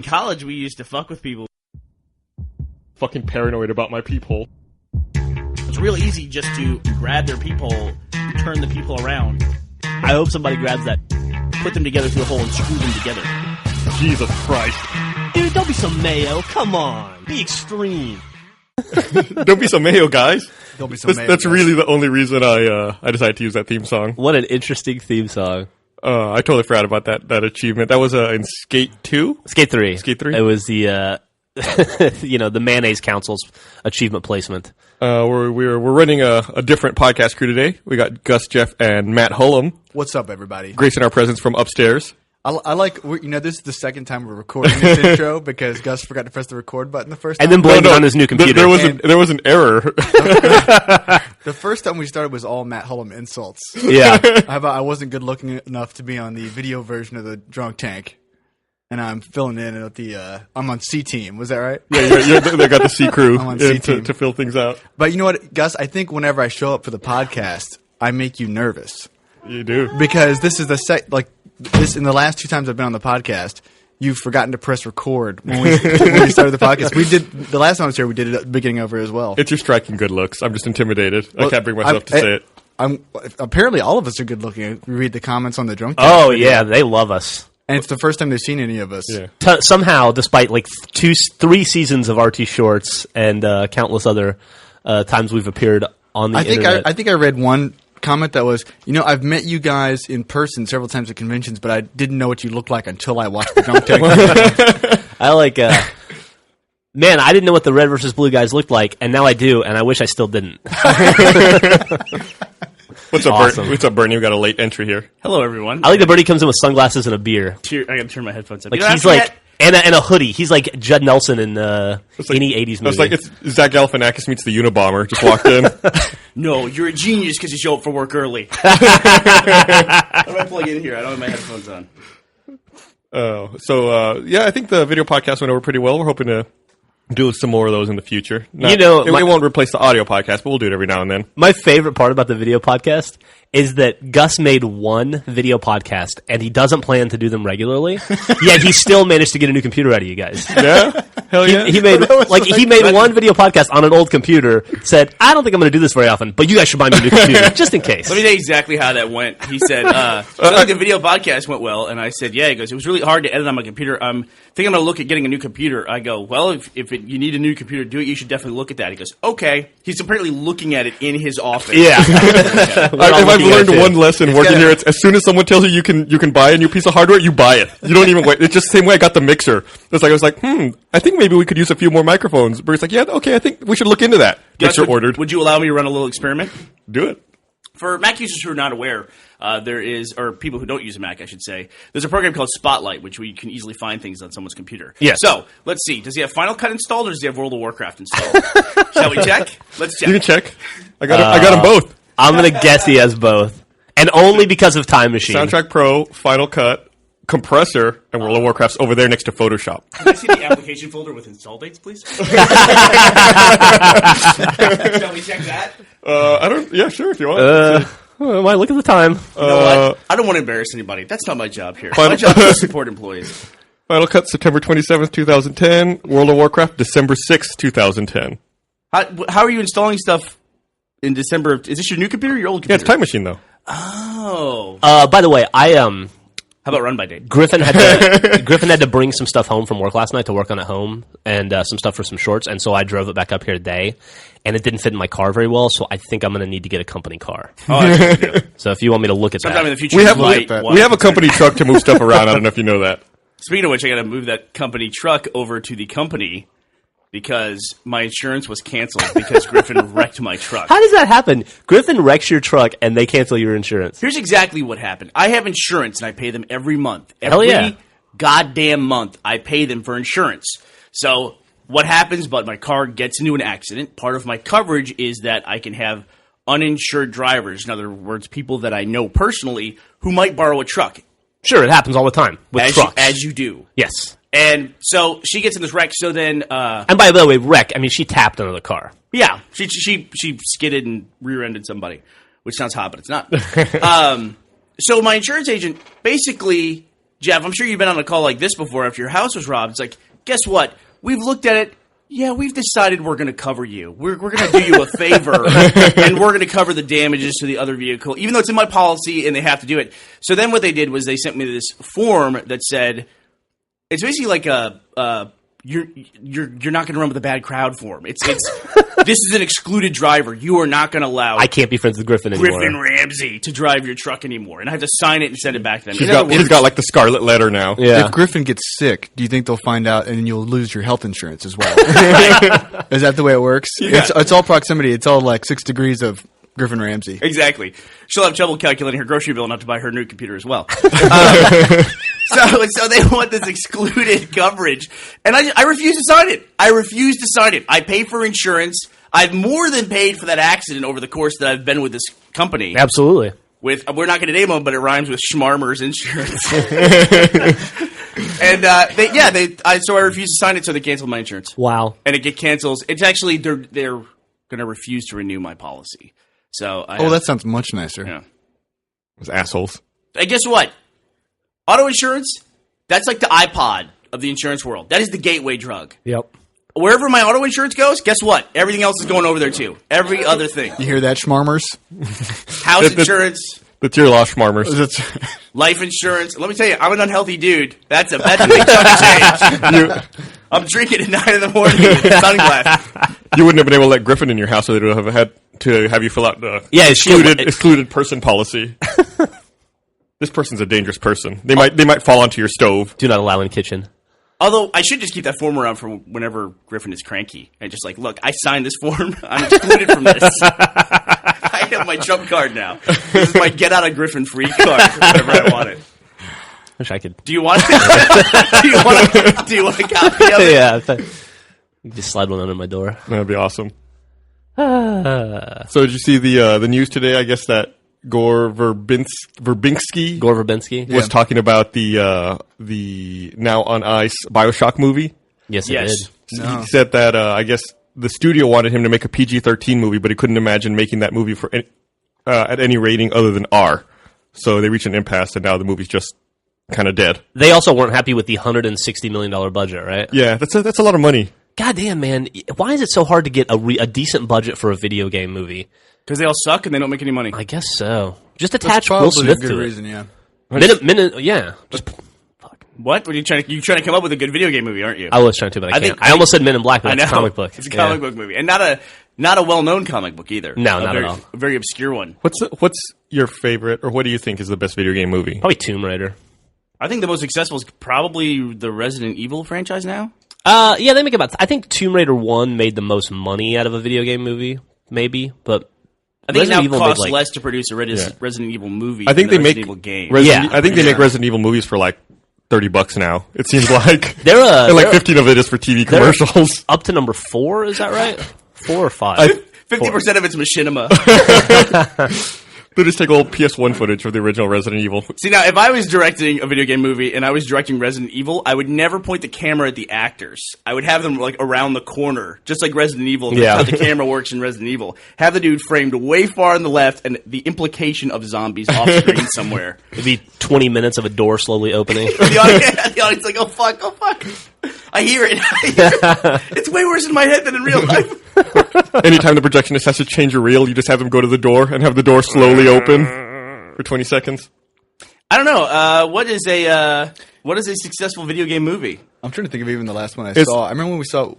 In college, we used to fuck with people. Fucking paranoid about my peephole. It's real easy just to grab their peephole, turn the peephole around. I hope somebody grabs that, put them together through a hole, and screw them together. Jesus Christ. Dude, don't be so mayo. Come on. Be extreme. Don't be so mayo, guys. Don't be so mayo. That's really the only reason I decided to use that theme song. What an interesting theme song. I totally forgot about that achievement. That was in Skate 2? Skate 3. Skate 3? It was the, the Mayonnaise Council's achievement placement. We're running a different podcast crew today. We got Gus, Jeff, and Matt Hullum What's up, everybody? gracing our presence from upstairs. I like, this is the second time we're recording this intro because Gus forgot to press the record button the first time. And then blamed it on his new computer. There was an error. The first time we started was all Matt Hullum insults. Yeah. I wasn't good looking enough to be on the video version of the Drunk Tank. And I'm filling in at I'm on C Team. Was that right? Yeah, they got the C crew I'm on C team. to fill things out. But you know what, Gus? I think whenever I show up for the podcast, I make you nervous. You do. Because this is in the last 2 times I've been on the podcast, you've forgotten to press record when we started the podcast. The last time I was here, we did it at the beginning over as well. It's your striking good looks. I'm just intimidated. I can't bring myself to say it. Apparently all of us are good looking. We read the comments on the Drunk Tank. Oh, yeah, they love us. And it's the first time they've seen any of us. Yeah. Somehow, despite 3 seasons of RT Shorts and countless other times we've appeared on the internet. I think I read one comment that was, I've met you guys in person several times at conventions, but I didn't know what you looked like until I watched the Drunk Tank. I man, I didn't know what the red versus blue guys looked like, and now I do, and I wish I still didn't. What's up, Awesome. What's up, Bernie? We got a late entry here. Hello, everyone. I like that Bernie comes in with sunglasses and a beer. I gotta turn my headphones up. He's like, and a hoodie. He's like Judd Nelson in any 80s movie. It's like it's Zach Galifianakis meets the Unabomber. Just walked in. No, you're a genius because you show up for work early. How do I plug in here? I don't have my headphones on. I think the video podcast went over pretty well. We're hoping to do some more of those in the future. It won't replace the audio podcast, but we'll do it every now and then. My favorite part about the video podcast is that Gus made one video podcast, and he doesn't plan to do them regularly, yet he still managed to get a new computer out of you guys. Yeah? Hell yeah. He made one video podcast on an old computer, said, I don't think I'm going to do this very often, but you guys should buy me a new computer, just in case. Let me tell you exactly how that went. He said, the video podcast went well, and I said, yeah. He goes, it was really hard to edit on my computer. I think I'm going to look at getting a new computer. I go, well, if you need a new computer to do it, you should definitely look at that. He goes, okay. He's apparently looking at it in his office. Yeah. I've learned one lesson working here. It's as soon as someone tells you can buy a new piece of hardware, you buy it. You don't even wait. It's just the same way I got the mixer. I was like, I think maybe we could use a few more microphones. But he's like, yeah, okay, I think we should look into that. Mixer ordered. Would you allow me to run a little experiment? Do it. For Mac users who are not aware, or people who don't use a Mac, I should say, there's a program called Spotlight, which you can easily find things on someone's computer. Yeah. So, let's see. Does he have Final Cut installed, or does he have World of Warcraft installed? Shall we check? Let's check. You can check. I got them both. I'm going to guess he has both. And only because of Time Machine. Soundtrack Pro, Final Cut, Compressor, and World of Warcraft's over there next to Photoshop. Can I see the application folder with install dates, please? Shall we check that? Yeah, sure, if you want. Why look at the time? You know what? I don't want to embarrass anybody. That's not my job here. My job is to support employees. Final Cut, September 27th, 2010. World of Warcraft, December 6th, 2010. How are you installing stuff in December? Is this your new computer or your old computer? Yeah, it's Time Machine, though. Oh. By the way, How about run by date? Griffin had to bring some stuff home from work last night to work on at home, and some stuff for some shorts, and so I drove it back up here today, and it didn't fit in my car very well, so I think I'm going to need to get a company car. Oh, that's what you do. So if you want me to look at Sometime that. in the future, we have a company truck to move stuff around. I don't know if you know that. Speaking of which, I got to move that company truck over to the company because my insurance was canceled because Griffin wrecked my truck. How does that happen? Griffin wrecks your truck, and they cancel your insurance. Here's exactly what happened. I have insurance, and I pay them every month. Hell yeah. Every goddamn month, I pay them for insurance. So what happens, but my car gets into an accident. Part of my coverage is that I can have uninsured drivers. In other words, people that I know personally who might borrow a truck. Sure, it happens all the time with trucks. As you do. Yes. And so she gets in this wreck. So then, and by the way, wreck. I mean, she tapped another car. Yeah, she skidded and rear-ended somebody, which sounds hot, but it's not. So my insurance agent basically Jeff, I'm sure you've been on a call like this before after your house was robbed. It's like, guess what? We've looked at it. Yeah, we've decided we're going to cover you. We're going to do you a favor, and we're going to cover the damages to the other vehicle, even though it's in my policy and they have to do it. So then what they did was they sent me this form that said, it's basically like you're not going to run with a bad crowd form. It's this is an excluded driver. You are not going to allow I can't be friends with Griffin anymore. Griffin Ramsey to drive your truck anymore, and I have to sign it and send it back to them. He's got like the scarlet letter now. Yeah. If Griffin gets sick, do you think they'll find out and you'll lose your health insurance as well? Is that the way it works? Yeah. It's all proximity. It's all like 6 degrees of Griffin Ramsey. Exactly. She'll have trouble calculating her grocery bill enough to buy her new computer as well. So they want this excluded coverage, and I refuse to sign it. I pay for insurance. I've more than paid for that accident over the course that I've been with this company. Absolutely. We're not going to name them, but it rhymes with Schmarmer's Insurance. And so I refuse to sign it, so they canceled my insurance. Wow. And it cancels. It's actually they're going to refuse to renew my policy. So that sounds much nicer. Yeah. Those assholes. And guess what? Auto insurance, that's like the iPod of the insurance world. That is the gateway drug. Yep. Wherever my auto insurance goes, guess what? Everything else is going over there too. Every other thing. You hear that, Schmarmers? House insurance. That's your loss, Schmarmers. Life insurance. Let me tell you, I'm an unhealthy dude. That's a big chunk of change. I'm drinking at 9 in the morning with sunglasses. You wouldn't have been able to let Griffin in your house, so they would have had to have you fill out the excluded person policy. This person's a dangerous person. They might fall onto your stove. Do not allow in kitchen. Although, I should just keep that form around for whenever Griffin is cranky. And just like, look, I signed this form. I'm excluded from this. I have my trump card now. This is my get out of Griffin free card whenever I want it. Wish I could. Do you want it? Do you want a copy of it? Yeah. You just slide one under my door. That'd be awesome. So did you see the news today? I guess that Gore Verbinski was talking about the now on ice BioShock movie. Yes, he did. He said that I guess the studio wanted him to make a PG-13 movie, but he couldn't imagine making that movie for at any rating other than R. So they reached an impasse, and now the movie's just kind of dead. They also weren't happy with the $160 million budget, right? Yeah, that's a lot of money. God damn, man. Why is it so hard to get a decent budget for a video game movie? Because they all suck and they don't make any money. I guess so. Just attach That's Will Smith a good to reason, it. Yeah. Yeah. Just fuck. What? Are you trying to come up with a good video game movie, aren't you? I was trying to, but I can't. I almost said Men in Black, but it's a comic book. It's a comic book movie. And not a well-known comic book either. No, not at all. A very obscure one. What's your favorite, or what do you think is the best video game movie? Probably Tomb Raider. I think the most successful is probably the Resident Evil franchise now. Yeah, they make I think Tomb Raider 1 made the most money out of a video game movie, maybe, but I think it now costs less to produce a Resident Evil movie I think than they Resident make Evil game. I think they make Resident Evil movies for like $30 now. It seems like and like 15 of it is for TV commercials. Up to number 4, is that right? 4 or 5? 50% of it's machinima. They just take old PS1 footage of the original Resident Evil. See, now, if I was directing a video game movie and I was directing Resident Evil, I would never point the camera at the actors. I would have them, like, around the corner, just like Resident Evil. That's how the camera works in Resident Evil. Have the dude framed way far on the left and the implication of zombies off screen somewhere. It'd be 20 minutes of a door slowly opening. The audience like, oh, fuck. I hear it. It's way worse in my head than in real life. Anytime the projectionist has to change a reel, you just have them go to the door and have the door slowly open for 20 seconds. I don't know. What is a successful video game movie? I'm trying to think of even the last one I saw. I remember when we saw,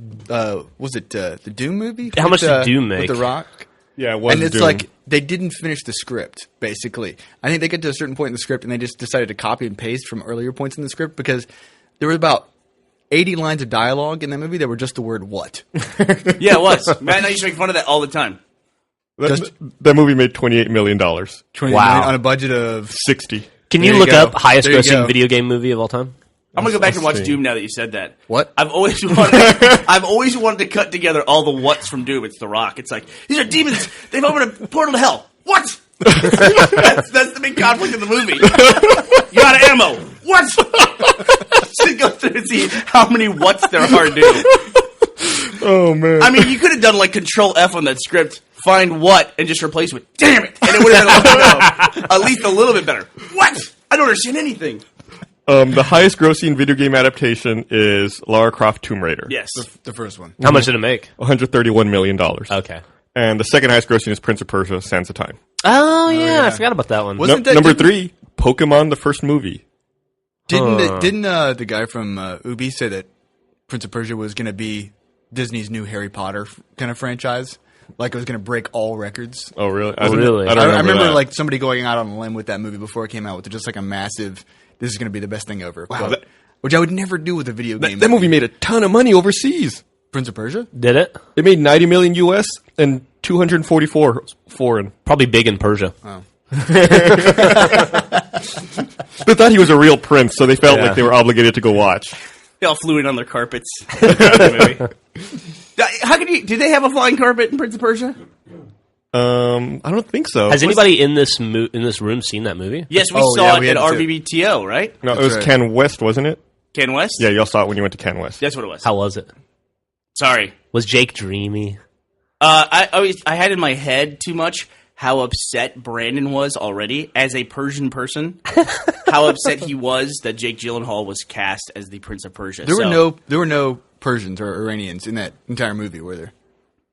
was it the Doom movie? How much did Doom make? With The Rock? Yeah, it was And it's Doom. like, they didn't finish the script, basically. I think they get to a certain point in the script and they just decided to copy and paste from earlier points in the script because there were about 80 lines of dialogue in that movie that were just the word what. Yeah, it was. Man, I used to make fun of that all the time. That movie made $28 million. Wow. On a budget of 60. Can you look up highest grossing video game movie of all time? I'm gonna go back and watch Doom now that you said that. What? I've always wanted to cut together all the what's from Doom. It's The Rock. It's like, these are demons. They've opened a portal to hell. What? that's the big conflict in the movie. You're out of ammo. What? Just go through and see how many what's there are to do. Oh, man. I mean, you could have done like Control F on that script, find what, and just replace with damn it, and it would have been at least a little bit better. What? I don't understand anything. The highest grossing video game adaptation is Lara Croft Tomb Raider. Yes. The first one. How much did it make? $131 million. Okay. And the second highest grossing is Prince of Persia: Sands of Time. Oh, yeah. I forgot about that one. Wasn't that Number 3, Pokemon, the first movie. Didn't the guy from Ubi say that Prince of Persia was going to be Disney's new Harry Potter kind of franchise? Like it was going to break all records? Oh, really? Really? I don't I remember that. like somebody going out on a limb with that movie before it came out with just like a massive, this is going to be the best thing ever. Wow, Which I would never do with a video game. That movie made a ton of money overseas. Prince of Persia? Did it? It made $90 million US and 244 foreign. Probably big in Persia. Oh. They thought he was a real prince, so they felt like they were obligated to go watch. They all flew in on their carpets. How could you? Did they have a flying carpet in Prince of Persia? I don't think so. Has anybody in this room seen that movie? Yes, we Oh, saw yeah, it we at had to. RBBTO, right? No, it was right. Ken West, wasn't it? Ken West? Yeah, y'all saw it when you went to Ken West. That's what it was. How was it? Sorry. Was Jake dreamy? I had in my head too much how upset Brandon was already as a Persian person. How upset he was that Jake Gyllenhaal was cast as the Prince of Persia. There were no Persians or Iranians in that entire movie, were there?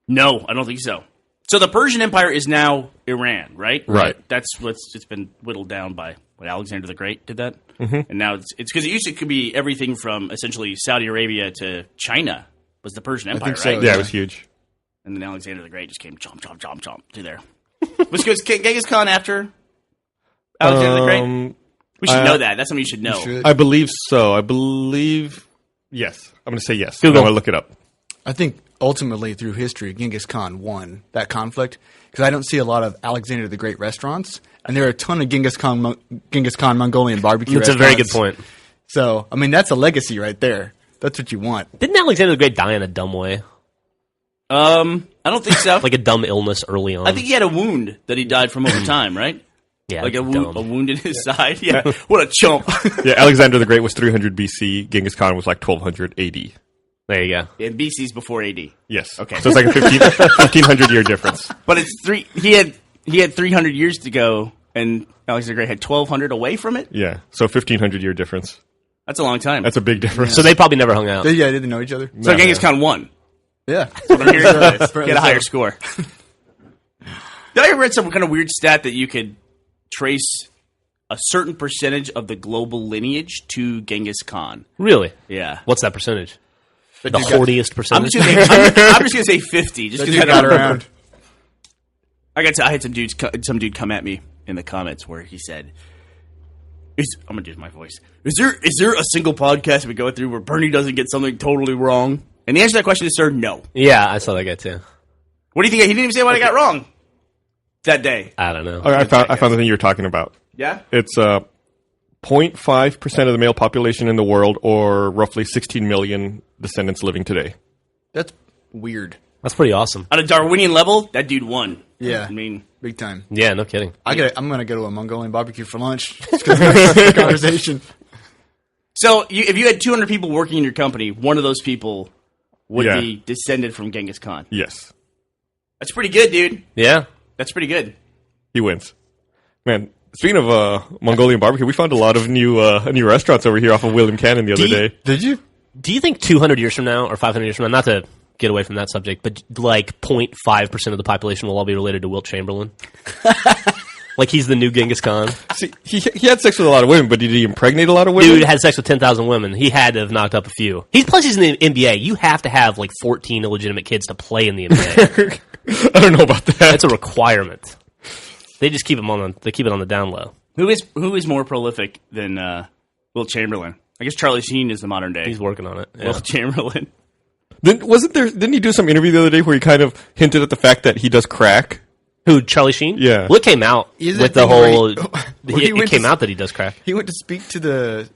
No, I don't think so. So the Persian Empire is now Iran, right? Right. That's it's been whittled down by what Alexander the Great did that, and now it's because it could be everything from essentially Saudi Arabia to China was the Persian Empire, think so, right? Yeah, it was huge. And then Alexander the Great just came chomp chomp chomp chomp to there. Was Genghis Khan after Alexander the Great? We should know that. That's something you should know. Should. I believe so. Yes. I'm going to say yes. Google. I want to look it up. I think ultimately through history, Genghis Khan won that conflict because I don't see a lot of Alexander the Great restaurants, and there are a ton of Genghis Khan Mongolian barbecue That's a restaurants. very good point. So, I mean, that's a legacy right there. That's what you want. Didn't Alexander the Great die in a dumb way? I don't think so. Like a dumb illness early on? I think he had a wound that he died from over time, right? yeah, Like a dumb. wound in his side. Yeah, what a chump. Yeah, Alexander the Great was 300 BC. Genghis Khan was like 1200 AD. There you go. And BC's before AD. Yes. Okay. So it's like a 1500 year difference. But it's he had 300 years to go, and Alexander the Great had 1200 away from it. Yeah. So 1500 year difference. That's a long time. That's a big difference. So they probably never hung out. They didn't know each other. so Genghis Khan won. Yeah. I'm hearing this. Apparently Get a higher so. score. I read some kind of weird stat that you could trace a certain percentage of the global lineage to Genghis Khan. Really? Yeah. What's that percentage? The dude got- horniest I'm percentage? just gonna say 50. Just That because dude got around. I had some dude come at me in the comments where he said, I'm gonna do my voice. Is there a single podcast we go through where Bernie doesn't get something totally wrong? And the answer to that question is, sir, no. Yeah, I saw that guy too. What do you think? He didn't even say what I got wrong that day. I don't know. Oh, I found the thing you were talking about. Yeah. It's 0.5% of the male population in the world, or roughly 16 million descendants living today. That's weird. That's pretty awesome. On a Darwinian level, that dude won. Yeah. I mean, Big time. Yeah, no kidding. I'm going to go to a Mongolian barbecue for lunch. Just 'cause of this conversation. so if you had 200 people working in your company, one of those people would Yeah. be descended from Genghis Khan. Yes. That's pretty good, dude. Yeah. That's pretty good. He wins. Man, speaking of Mongolian barbecue, we found a lot of new restaurants over here off of William Cannon the other day. Did you? Do you think 200 years from now or 500 years from now, not to get away from that subject, but like 0.5% of the population will all be related to Wilt Chamberlain? Like he's the new Genghis Khan? See, he had sex with a lot of women, but did he impregnate a lot of women? Dude had sex with 10,000 women. He had to have knocked up a few. Plus he's in the NBA. You have to have like 14 illegitimate kids to play in the NBA. I don't know about that. That's a requirement. They just keep it on the down low. Who is more prolific than Wilt Chamberlain? I guess Charlie Sheen is the modern day. He's working on it. Yeah. Wilt Chamberlain. Didn't he do some interview the other day where he kind of hinted at the fact that he does crack? Who, Charlie Sheen? Yeah. Well, it came out Is with that the thing where whole... he it went came to- out that he does crack. He went to speak to the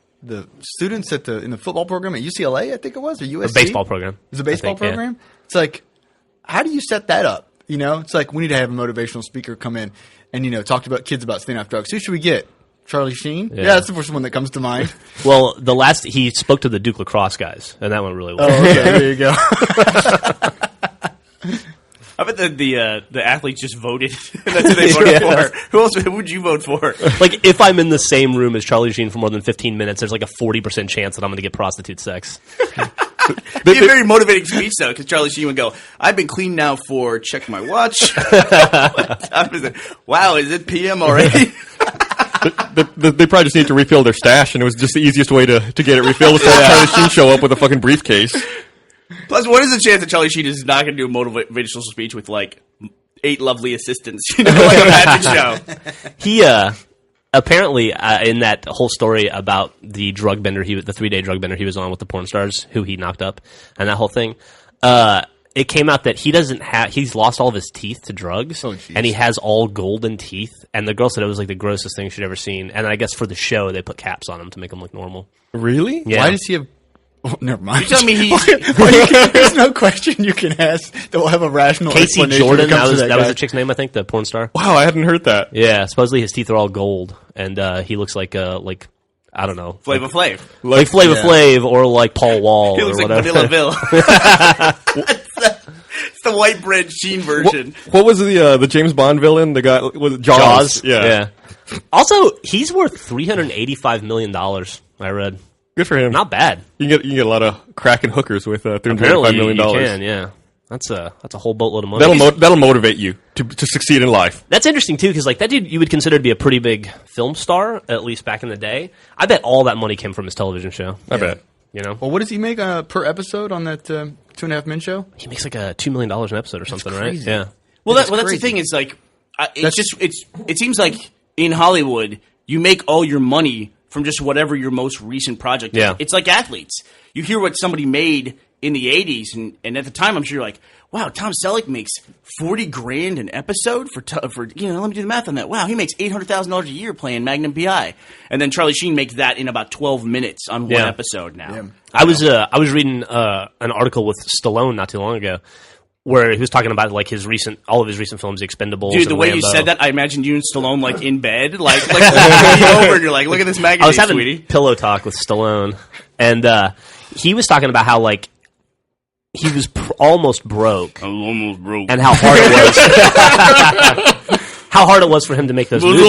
students in the football program at UCLA, I think it was, or USC. A baseball program. It was a baseball I think, yeah. program? It's like, how do you set that up? You know, it's like we need to have a motivational speaker come in and, talk about kids about staying off drugs. Who should we get? Charlie Sheen? Yeah, that's the first one that comes to mind. Well, he spoke to the Duke lacrosse guys, and that went really well. Oh, okay, there you go. I bet that the athletes just voted. That's who they voted for. Who would you vote for? Like, if I'm in the same room as Charlie Sheen for more than 15 minutes, there's like a 40% chance that I'm going to get prostitute sex. It'd be a very motivating speech, though, because Charlie Sheen would go, I've been clean now for, check my watch. What time is it? Wow, is it PM already? They probably just need to refill their stash, and it was just the easiest way to get it refilled was to have Charlie Sheen show up with a fucking briefcase. Plus, what is the chance that Charlie Sheen is not going to do a motivational speech with, like, 8 lovely assistants, like a magic show? He, apparently, in that whole story about the drug bender, the 3-day drug bender he was on with the porn stars, who he knocked up, and that whole thing, it came out that he's lost all of his teeth to drugs, and he has all golden teeth, and the girl said it was like the grossest thing she'd ever seen, and I guess for the show, they put caps on him to make him look normal. Really? Yeah. Why does he have... Oh, never mind. You tell me There's no question you can ask that will have a rational Casey explanation Jordan, when it comes to that was guy. the chick's name, I think, the porn star. Wow, I hadn't heard that. Yeah, supposedly his teeth are all gold, and he looks like I don't know, Flava Flav. like Flava Flav or like Paul Wall He or looks like whatever. Vanilla Bill. It's the white bread Sheen version. What was the James Bond villain? The guy was it Jaws. Yeah. Also, he's worth $385 million. I read. Good for him. Not bad. You can get a lot of cracking hookers with $385 Apparently, million. you can. Yeah, that's a whole boatload of money. That'll motivate you to succeed in life. That's interesting too, because like that dude, you would consider to be a pretty big film star, at least back in the day. I bet all that money came from his television show. I bet. You know, Well, what does he make per episode on that 2.5 Men show? he makes like a $2 million an episode or something, right? crazy. Yeah. Well, that's the crazy. thing. Is like, it seems like in Hollywood, you make all your money from just whatever your most recent project is. Yeah. It's like athletes. You hear what somebody made in the 80s, and at the time, I'm sure you're like, wow, Tom Selleck makes $40,000 an episode for let me do the math on that. Wow, he makes $800,000 a year playing Magnum PI. And then Charlie Sheen makes that in about 12 minutes on one episode now. Yeah. I was reading an article with Stallone not too long ago where he was talking about like all of his recent films, The Expendables. Dude, the and way Rambo. you said that, I imagined you and Stallone like in bed, like over, and you're like, look at this magazine, I was having sweetie. pillow talk with Stallone, and he was talking about how like he was almost broke, I'm almost broke. and how hard it was. How hard it was for him to make those movies.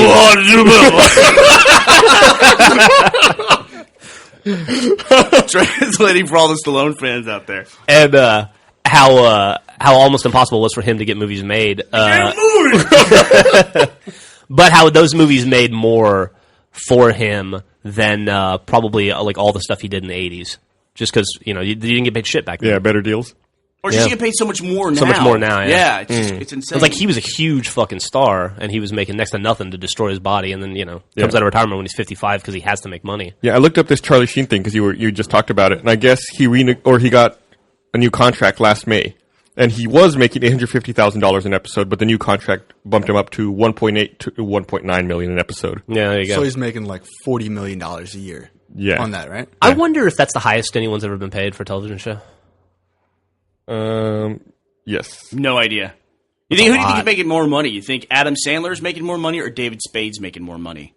Translating for all the Stallone fans out there. And how almost impossible it was for him to get movies made. But how those movies made more for him than probably like all the stuff he did in the 80s. Just because, you didn't get paid shit back then. Yeah, better deals. Or just get paid so much more now. So much more now, yeah. It's insane. It's like he was a huge fucking star, and he was making next to nothing to destroy his body, and then, comes out of retirement when he's 55 because he has to make money. Yeah, I looked up this Charlie Sheen thing because you just talked about it, and I guess he got a new contract last May, and he was making $850,000 an episode, but the new contract bumped him up to $1.8 to $1.9 million an episode. Yeah, there you go. So he's making like $40 million a year on that, right? I wonder if that's the highest anyone's ever been paid for a television show. Yes. No idea. Who do you think is making more money? You think Adam Sandler's making more money or David Spade's making more money?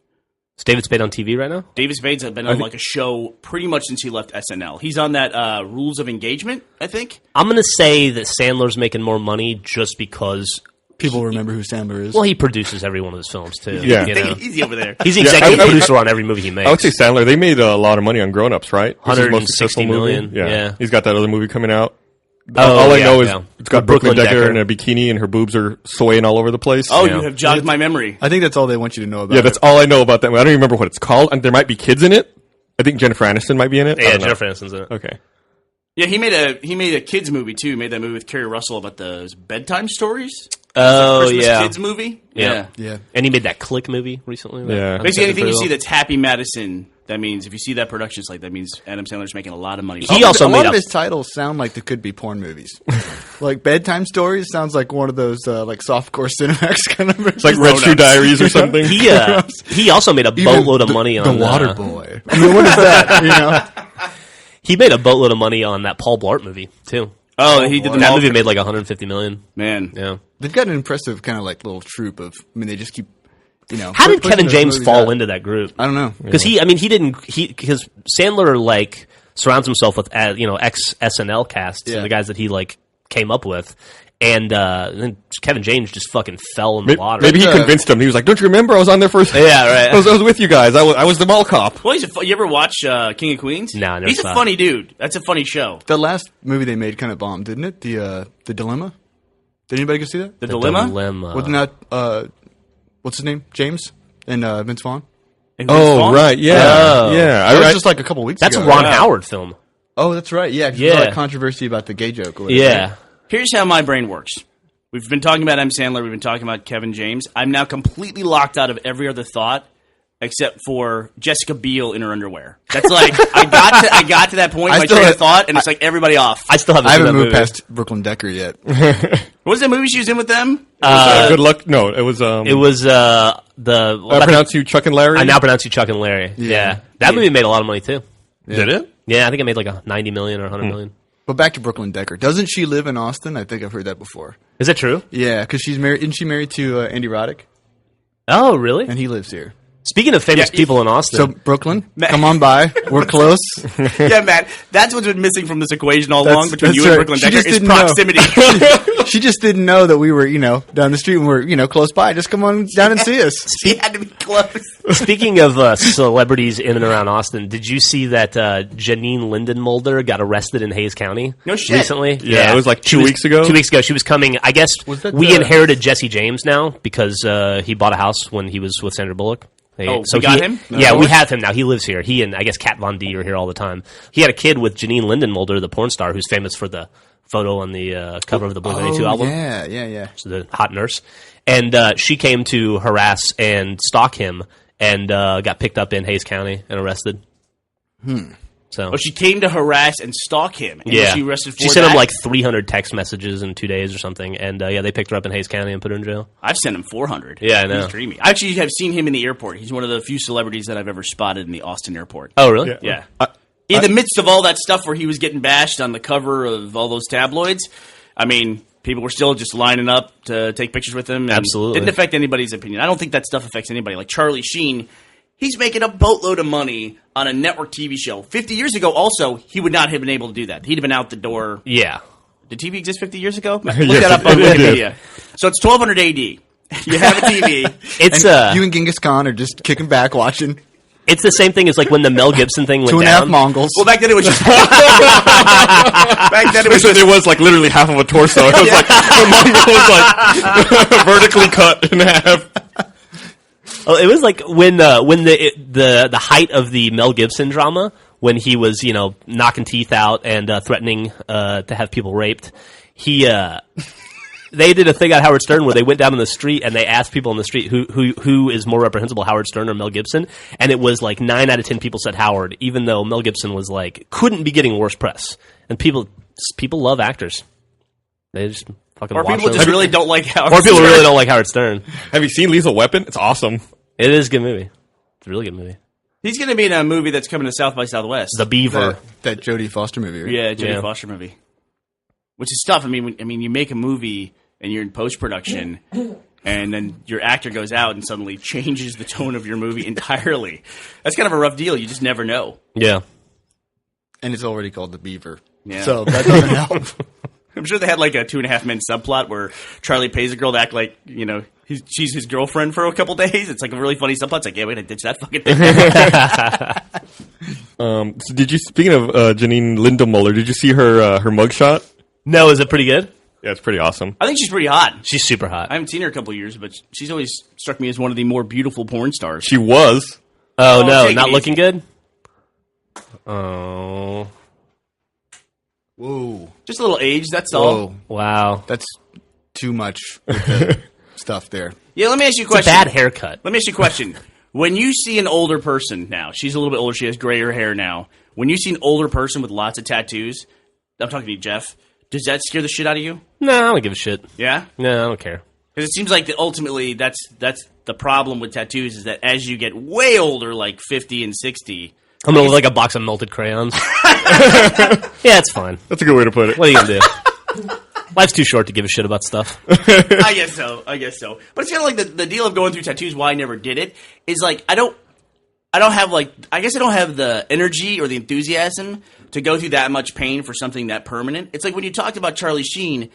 Is David Spade on TV right now? David Spade's been on like a show pretty much since he left SNL. He's on that Rules of Engagement, I think. I'm going to say that Sandler's making more money just because... People remember who Sandler is. Well, he produces every one of his films, too. Yeah. Take it easy over there. He's the executive producer on every movie he makes. I would say Sandler. They made a lot of money on Grown Ups, right? This is his most successful $160 movie. million. Yeah. He's got that other movie coming out. Oh, all I yeah, know is yeah. it's got Brooklyn Brooklyn Decker Decker in a bikini and her boobs are swaying all over the place. Oh, Yeah. you have jogged my memory. I think that's all they want you to know about Yeah, it. that's all I know about that. I don't even remember what it's called. And there might be kids in it. I think Jennifer Aniston might be in it. I Yeah, don't know. Jennifer Aniston's in it. Okay. Yeah, he made a kids movie too. He made that movie with Kerry Russell about those bedtime stories. Oh, Christmas yeah. kids movie. Yeah. Yeah. And he made that Click movie recently. Yeah. Basically, anything you see that. that's Happy Madison, that means if you see that production slate, that means Adam Sandler's making a lot of money. He also a made lot up. of his titles sound like they could be porn movies. Like Bedtime Stories sounds like one of those like softcore Cinemax kind of. It's like Red Shoe Diaries or something. He also made a boatload of money on The Water Boy. I mean, what is that? You know, He made a boatload of money on that Paul Blart movie too. Oh, he did the That mall- movie made like $150 million. Man, Yeah. they've got an impressive kind of like little troupe of. I mean, they just keep. How did pushing Kevin those James movies fall out. into that group? I don't know. Because because Sandler like surrounds himself with ex SNL casts Yeah. and the guys that he like came up with, And then Kevin James just fucking fell in the water. Maybe he convinced him. He was like, "Don't you remember? I was on there first. Yeah, right. I was with you guys. I was the mall cop." Well, you ever watch King of Queens? No, I never He's saw a it. funny dude. That's a funny show. The last movie they made kind of bombed, didn't it? The Dilemma. Did anybody go see that? The Dilemma? Wasn't that what's his name? James and Vince Vaughn. And Vince Oh, Vaughn? right, yeah, yeah. That was just like a couple weeks That's ago. a Ron right? Howard film. Oh, that's right. Yeah, 'cause Yeah. there's a lot of controversy about the gay joke. Or whatever. Yeah. Here's how my brain works. We've been talking about M. Sandler. We've been talking about Kevin James. I'm now completely locked out of every other thought except for Jessica Biel in her underwear. That's like I got to that point in my train of thought, and it's like everybody off. I still haven't I seen haven't that moved movie. past Brooklyn Decker yet. What was that movie she was in with them? Good luck. No, it was. It was the. I pronounce you Chuck and Larry. I now pronounce you Chuck and Larry. Yeah. That movie made a lot of money too. Did it? Yeah, I think it made like a 90 million or 100 million. But back to Brooklyn Decker. Doesn't she live in Austin? I think I've heard that before. Is that true? Yeah, because she's married. Isn't she married to Andy Roddick? Oh, really? And he lives here. Speaking of famous people in Austin, So Brooklyn, come on by. We're close. Yeah, Matt. That's what's been missing from this equation all along between that's you and right. Brooklyn She Decker just is didn't know. proximity. She just didn't know that we were, down the street and we're, close by. Just come on down and see us. She had to be close. speaking of celebrities in and around Austin, did you see that Janine Lindenmulder got arrested in Hayes County? No shit. Recently? Yeah, it was like She 2 weeks ago. 2 weeks ago. She was coming, I guess, Was that we the- inherited Jesse James now because he bought a house when he was with Sandra Bullock. Oh, we got him? Yeah, we have him now. He lives here. He and I guess Kat Von D are here all the time. He had a kid with Janine Lindenmulder, the porn star, who's famous for the photo on the cover of the Blink-182 album. Yeah. She's the hot nurse. And she came to harass and stalk him and got picked up in Hayes County and arrested. So Oh, she came to harass and stalk him. And was she arrested for She sent that? him like 300 text messages in 2 days or something. And they picked her up in Hayes County and put her in jail. I've sent him 400. Yeah, I know. He's dreamy. I actually have seen him in the airport. He's one of the few celebrities that I've ever spotted in the Austin airport. Oh, really? Yeah. In the midst of all that stuff where he was getting bashed on the cover of all those tabloids, I mean, people were still just lining up to take pictures with him. And Absolutely. Didn't affect anybody's opinion. I don't think that stuff affects anybody. Like Charlie Sheen, he's making a boatload of money on a network TV show. 50 years ago, also, he would not have been able to do that. He'd have been out the door. Yeah. Did TV exist 50 years ago? Look Yes, that up on it did. Wikipedia. So it's 1200 AD. You have a TV. It's You and Genghis Khan are just kicking back watching. it's the same thing as like when the Mel Gibson thing went 2.5 down. Mongols. Well, back then it was just. back then it was just. It was like literally half of a torso. It was like the mongol was like vertically cut in half. Oh, it was like when the height of the Mel Gibson drama, when he was knocking teeth out and threatening to have people raped. They did a thing on Howard Stern where they went down in the street and they asked people in the street who is more reprehensible, Howard Stern or Mel Gibson, and it was like 9 out of 10 people said Howard, even though Mel Gibson was like couldn't be getting worse press. And people love actors. They just fucking Or watch people them. just really don't like Howard Or people Stern. really don't like Howard Stern. Have you seen Lethal Weapon? It's awesome. It is a good movie. It's a really good movie. He's going to be in a movie that's coming to South by Southwest. The Beaver. That Jodie Foster movie, right? Yeah, Jodie Yeah. Foster movie. Which is tough. I mean, you make a movie and you're in post-production, and then your actor goes out and suddenly changes the tone of your movie entirely. That's kind of a rough deal. You just never know. Yeah. And it's already called The Beaver. Yeah. So that doesn't help. I'm sure they had like a 2.5 Men subplot where Charlie pays a girl to act like, she's his girlfriend for a couple days. It's like a really funny subplot. It's like, yeah, we're going to ditch that fucking thing. So did you? Speaking of Janine Lindenmulder, did you see her mugshot? No, is it pretty good? Yeah, it's pretty awesome. I think she's pretty hot. She's super hot. I haven't seen her in a couple of years, but she's always struck me as one of the more beautiful porn stars. She was. Oh, Oh, no, take it not easy. looking good? Oh. Whoa. Just a little age, that's all. Whoa. Wow. That's too much with the stuff there. Yeah, let me ask you a It's a question. bad haircut. Let me ask you a question. When you see an older person now, she's a little bit older, she has grayer hair now. When you see an older person with lots of tattoos, I'm talking to you, Jeff, does that scare the shit out of you? No, I don't give a shit. Yeah? No, I don't care. Because it seems like that ultimately that's the problem with tattoos is that as you get way older, like 50 and 60, I'm gonna look like a box of melted crayons. Yeah, it's fine. That's a good way to put it. What are you gonna do? Life's too short to give a shit about stuff. I guess so. But it's kind of like the deal of going through tattoos, why I never did it, is like I don't have I guess I don't have the energy or the enthusiasm to go through that much pain for something that permanent. It's like when you talked about Charlie Sheen,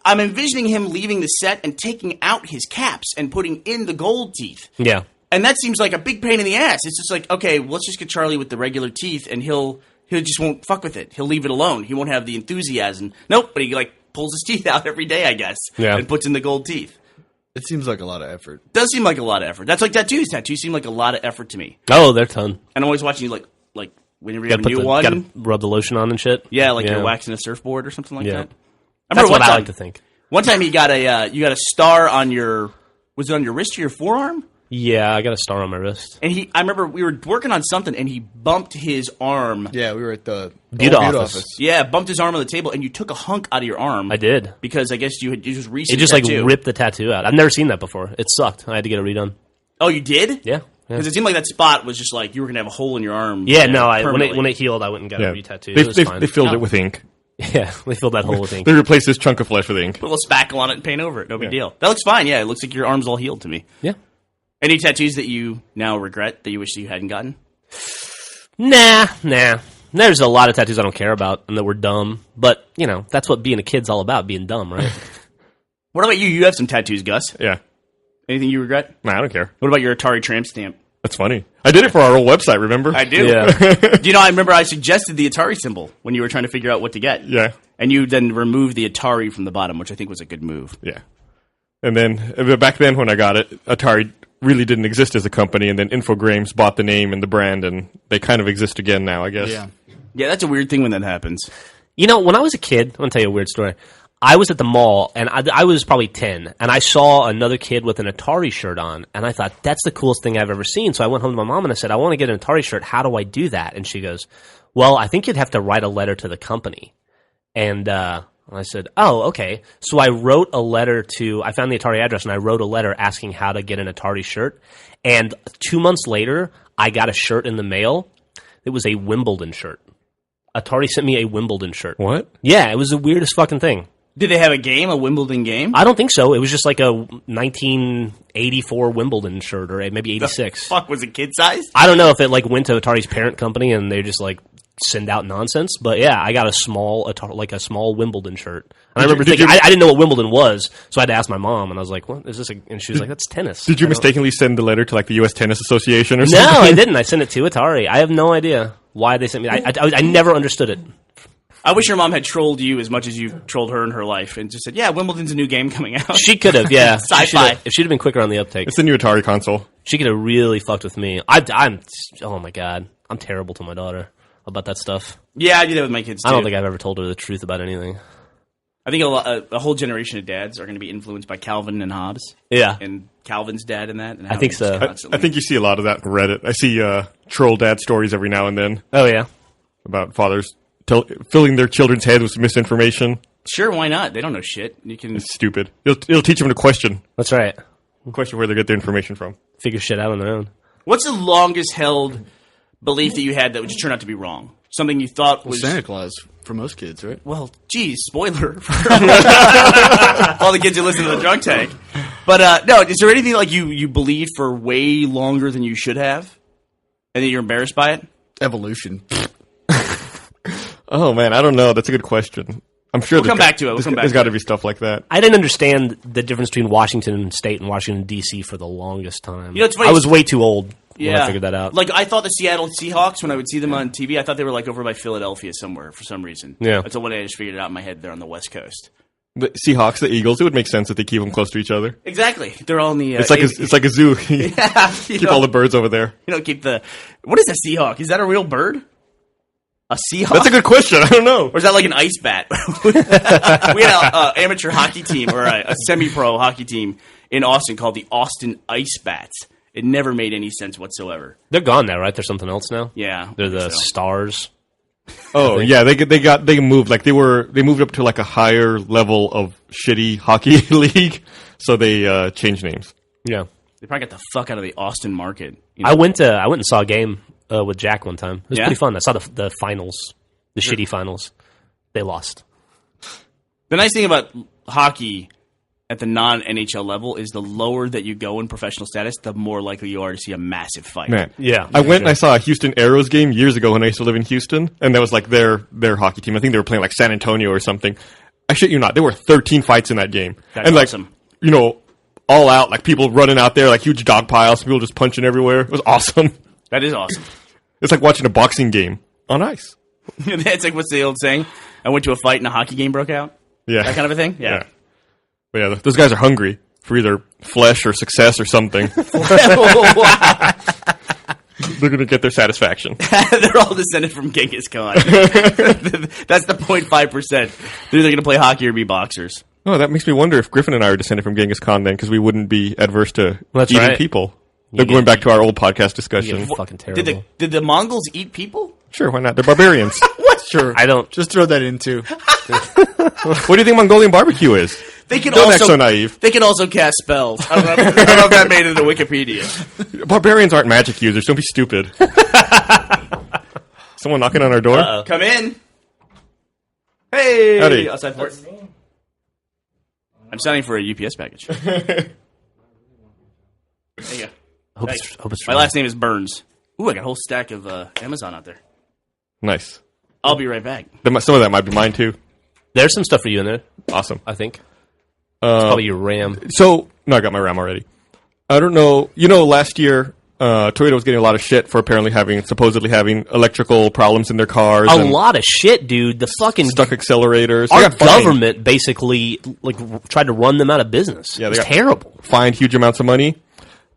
I'm envisioning him leaving the set and taking out his caps and putting in the gold teeth. Yeah. And that seems like a big pain in the ass. It's just like, okay, let's just get Charlie with the regular teeth, and he'll just won't fuck with it. He'll leave it alone. He won't have the enthusiasm. Nope, but he like pulls his teeth out every day, I guess, and puts in the gold teeth. It seems like a lot of effort. Does seem like a lot of effort. That's like tattoos. Tattoos seem like a lot of effort to me. Oh, they're ton. And I'm always watching you like whenever you have a new one. Gotta rub the lotion on and shit. Yeah, like you're waxing a surfboard or something like that. That's what I like to think. One time you got a star on your, was it on your wrist or your forearm? Yeah, I got a star on my wrist. And I remember we were working on something and he bumped his arm. Yeah, we were at the Butte office. Yeah, bumped his arm on the table and you took a hunk out of your arm. I did. Because I guess you just recently it just like ripped the tattoo out. I've never seen that before. It sucked. I had to get it redone. Oh, you did? Yeah. Because it seemed like that spot was just like you were going to have a hole in your arm. Yeah, no, when it healed, I went and got it re-tattooed. It was fine. They filled it with ink. Yeah, they filled that hole with ink. They replaced this chunk of flesh with ink. Put a little spackle on it and paint over it. No big deal. That looks fine. Yeah, it looks like your arm's all healed to me. Yeah. Any tattoos that you now regret that you wish that you hadn't gotten? Nah. There's a lot of tattoos I don't care about and that were dumb. But, that's what being a kid's all about, being dumb, right? What about you? You have some tattoos, Gus. Yeah. Anything you regret? Nah, I don't care. What about your Atari tramp stamp? That's funny. I did it for our old website, remember? I do. Yeah. Do you know, I remember I suggested the Atari symbol when you were trying to figure out what to get. Yeah. And you then removed the Atari from the bottom, which I think was a good move. Yeah. And then, back then when I got it, Atari really didn't exist as a company, and then Infogrames bought the name and the brand, and they kind of exist again now, I guess. Yeah. Yeah, that's a weird thing when that happens. When I was a kid, I'm going to tell you a weird story. I was at the mall, and I was probably 10, and I saw another kid with an Atari shirt on, and I thought, that's the coolest thing I've ever seen. So I went home to my mom, and I said, I want to get an Atari shirt. How do I do that? And she goes, well, I think you'd have to write a letter to the company. And I said, oh, okay. So I wrote a letter I found the Atari address, and I wrote a letter asking how to get an Atari shirt. And 2 months later, I got a shirt in the mail. It was a Wimbledon shirt. Atari sent me a Wimbledon shirt. What? Yeah, it was the weirdest fucking thing. Did they have a Wimbledon game? I don't think so. It was just like a 1984 Wimbledon shirt, or maybe 86. The fuck, was it kid-sized? I don't know if it went to Atari's parent company and they just send out nonsense. But yeah, I got a small Wimbledon shirt. And I remember thinking, I didn't know what Wimbledon was, so I had to ask my mom, and I was like, what is this? And she was like, that's tennis. Did you mistakenly send the letter to the U.S. Tennis Association or something? No, I didn't. I sent it to Atari. I have no idea why they sent me. I never understood it. I wish your mom had trolled you as much as you trolled her in her life and just said, yeah, Wimbledon's a new game coming out. She could have, yeah. Sci-fi. If she'd have been quicker on the uptake. It's the new Atari console. She could have really fucked with me. I'm oh my God. I'm terrible to my daughter about that stuff. Yeah, I do that with my kids too. I don't think I've ever told her the truth about anything. I think a whole generation of dads are going to be influenced by Calvin and Hobbes. Yeah. And Calvin's dad and that. And I think so. I think you see a lot of that on Reddit. I see troll dad stories every now and then. Oh, yeah. About fathers filling their children's heads with misinformation. Sure, why not? They don't know shit. It's stupid. It'll teach them to question. That's right. Question where they get their information from. Figure shit out on their own. What's the longest held belief that you had that would just turn out to be wrong? Something you thought was Santa Claus for most kids, right? Well, geez, spoiler for all the kids who listen to the Drunk Tank. But no, is there anything you believed for way longer than you should have, and that you're embarrassed by it? Evolution. Oh man, I don't know. That's a good question. I'm sure we'll come back to it. There's got to be stuff like that. I didn't understand the difference between Washington State and Washington D.C. for the longest time. It's funny. I was way too old when I figured that out. I thought the Seattle Seahawks, when I would see them on TV, I thought they were over by Philadelphia somewhere for some reason. Yeah. Until one day I just figured it out in my head. They're on the West Coast. The Seahawks, the Eagles, it would make sense that they keep them close to each other. Exactly. They're all in the... it's like a zoo. Yeah, keep all the birds over there. Keep the... What is a Seahawk? Is that a real bird? A Seahawk? That's a good question. I don't know. Or is that like an ice bat? We had an amateur hockey team, or a semi-pro hockey team in Austin called the Austin Ice Bats. It never made any sense whatsoever. They're gone now, right? There's something else now? Yeah. They're the Stars. Oh, yeah. They moved. They moved up to a higher level of shitty hockey league, so they changed names. Yeah. They probably got the fuck out of the Austin market. I went and saw a game with Jack one time. It was pretty fun. I saw the finals, the shitty finals. They lost. The nice thing about hockey at the non-NHL level is the lower that you go in professional status, the more likely you are to see a massive fight. Man, yeah. I went and I saw a Houston Aeros game years ago when I used to live in Houston, and that was their hockey team. I think they were playing San Antonio or something. I shit you not, there were 13 fights in that game. That's and awesome. All out, like people running out there, like huge dog piles, people just punching everywhere. It was awesome. That is awesome. It's like watching a boxing game on ice. It's like, what's the old saying? I went to a fight and a hockey game broke out? Yeah. That kind of a thing? Yeah. But yeah, those guys are hungry for either flesh or success or something. They're going to get their satisfaction. They're all descended from Genghis Khan. That's the 0.5%. They're either going to play hockey or be boxers. Oh, that makes me wonder if Griffin and I are descended from Genghis Khan then, because we wouldn't be adverse to eating right. people. They're going back to our old podcast discussion. Fucking terrible. Did the Mongols eat people? Sure, why not? They're barbarians. Sure. I don't. Just throw that in, too. What do you think Mongolian barbecue is? They can Don't also act so naive. They can also cast spells. I don't know if that made it into Wikipedia. Barbarians aren't magic users. Don't be stupid. Someone knocking on our door? Come in. Hey, Howdy. outside for it. I'm signing for a UPS package. There you go. Hope Thanks. it's My last name is Burns. Ooh, I got a whole stack of Amazon out there. Nice. I'll be right back. Some of that might be mine, too. There's some stuff for you in there, Awesome. I think. It's probably your RAM. So, no, I got my RAM already. I don't know. Last year, Toyota was getting a lot of shit for supposedly having electrical problems in their cars. A and lot of shit, dude. The fucking stuck accelerators. They our got fined. government basically tried to run them out of business. Yeah, it they was got terrible. Fined huge amounts of money.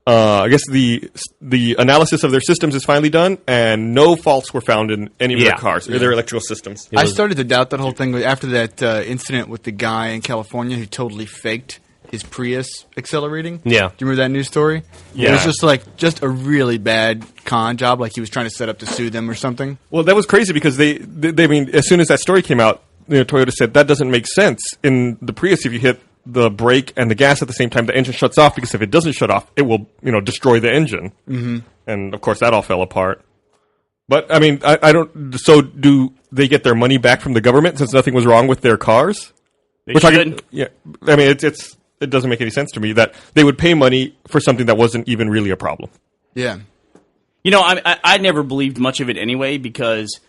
I guess the analysis of their systems is finally done, and no faults were found in any of their cars or their electrical systems. I started to doubt that whole thing after that incident with the guy in California who totally faked his Prius accelerating. Yeah. Do you remember that news story? Yeah. It was just a really bad con job, like he was trying to set up to sue them or something. Well, that was crazy because they as soon as that story came out, Toyota said that doesn't make sense. In the Prius, if you hit the brake and the gas at the same time, the engine shuts off, because if it doesn't shut off, it will, destroy the engine. Mm-hmm. And of course, that all fell apart. But I mean, I don't. So, do they get their money back from the government since nothing was wrong with their cars? They should. Yeah, I mean, it doesn't make any sense to me that they would pay money for something that wasn't even really a problem. Yeah. I never believed much of it anyway, because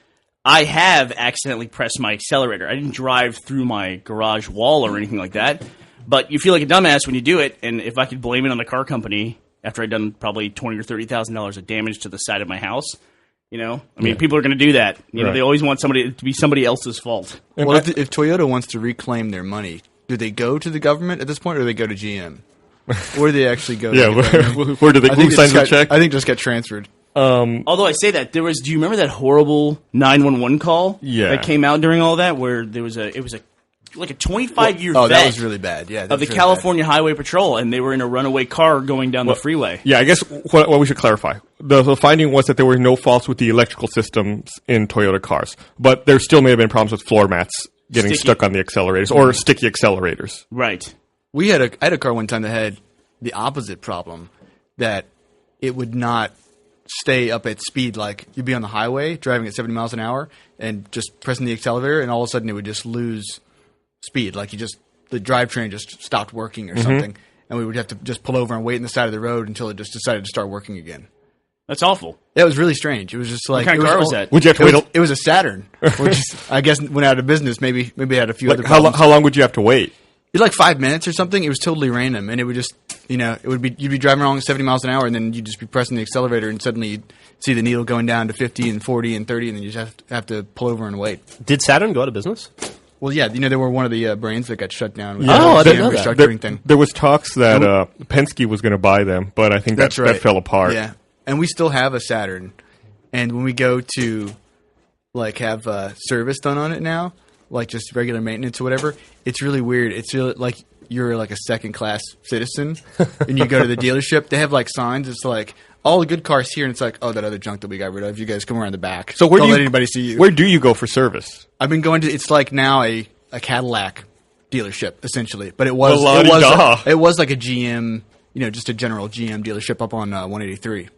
I have accidentally pressed my accelerator. I didn't drive through my garage wall or anything like that. But you feel like a dumbass when you do it, and if I could blame it on the car company after I'd done probably $20,000 or $30,000 of damage to the side of my house, people are going to do that. Right. They always want somebody to be somebody else's fault. Well, if Toyota wants to reclaim their money, do they go to the government at this point, or do they go to GM? Where do they actually go? Yeah, where do they? Who signs the check? I think just get transferred. Although I say that, do you remember that horrible 911 call that came out during all that, where it was a 25-year vet that was really bad. Yeah, of the California Highway Patrol, and they were in a runaway car going down the freeway. Yeah, I guess what we should clarify. The finding was that there were no faults with the electrical systems in Toyota cars, but there still may have been problems with floor mats getting stuck on the accelerators or sticky accelerators. Right. I had a car one time that had the opposite problem, that it would not stay up at speed. Like, you'd be on the highway driving at 70 miles an hour and just pressing the accelerator, and all of a sudden it would just lose speed. Like, the drivetrain just stopped working or something, and we would have to just pull over and wait on the side of the road until it just decided to start working again. That's awful. That was really strange. It was just like, what kind of car was that? Would you have to wait? It was a Saturn, which I guess went out of business. Maybe it had a few other How problems. how long would you have to wait? It's like 5 minutes or something. It was totally random, and it would just, you'd be driving along at 70 miles an hour, and then you'd just be pressing the accelerator, and suddenly you'd see the needle going down to 50 and 40 and 30, and then you just have to pull over and wait. Did Saturn go out of business? Well, yeah, they were one of the brands that got shut down. With I the didn't know that. restructuring thing. There was talks that Penske was going to buy them, but I think that fell apart. Yeah, and we still have a Saturn, and when we go to have service done on it now, like just regular maintenance or whatever, it's really weird. It's really like you're like a second-class citizen, and you go to the dealership. They have signs. It's like, all the good cars here, and it's like, oh, that other junk that we got rid of. You guys come around the back. So don't let anybody see you. Where do you go for service? I've been going to. It's like now a Cadillac dealership essentially, but it was like a GM, just a general GM dealership up on 183.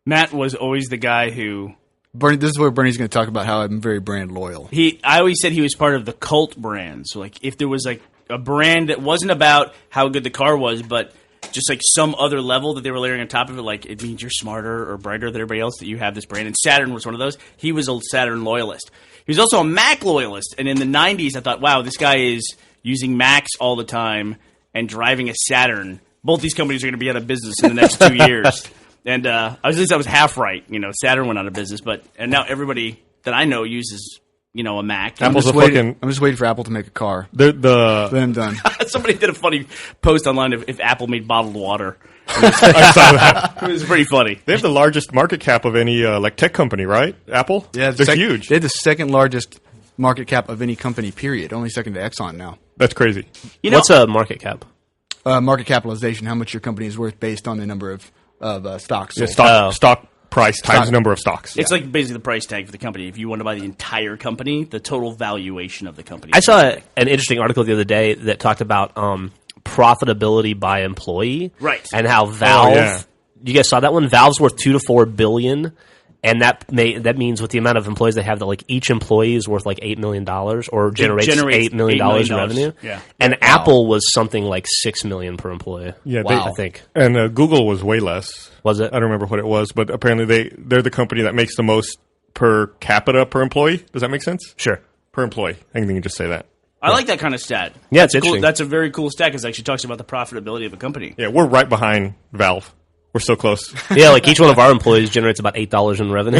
Matt was always the guy who. This is where Bernie's going to talk about how I'm very brand loyal. I always said he was part of the cult brand. So if there was a brand that wasn't about how good the car was, but just like some other level that they were layering on top of it. Like it means you're smarter or brighter than everybody else that you have this brand. And Saturn was one of those. He was a Saturn loyalist. He was also a Mac loyalist. And in the 90s, I thought, wow, this guy is using Macs all the time and driving a Saturn. Both these companies are going to be out of business in the next 2 years. And at least I was half right. Saturn went out of business, and now everybody that I know uses a Mac. I'm just waiting for Apple to make a car. Then I'm done. Somebody did a funny post online if Apple made bottled water. I saw that. It was pretty funny. They have the largest market cap of any tech company, right? Apple? Yeah, they're huge. They have the second largest market cap of any company, period. Only second to Exxon now. That's crazy. What's a market cap? Market capitalization, how much your company is worth based on the number of stocks. Yeah, stock price times number of stocks. It's like basically the price tag for the company. If you want to buy the entire company, the total valuation of the company. I saw an interesting article the other day that talked about profitability by employee, right? And how Valve. You guys saw that one? Valve's worth $2 to $4 billion, and that means with the amount of employees they have, that like each employee is worth like $8 million or generates $8 million in revenue. Yeah, and Apple was something like $6 million per employee. Yeah, I think. And Google was way less. Was it? I don't remember what it was, but apparently they're the company that makes the most per capita per employee. Does that make sense? Sure. Per employee. I think you can just say that. I like that kind of stat. Yeah, it's interesting. Cool. That's a very cool stat because it actually talks about the profitability of a company. Yeah, we're right behind Valve. We're so close. Yeah, like each one of our employees generates about $8 in revenue.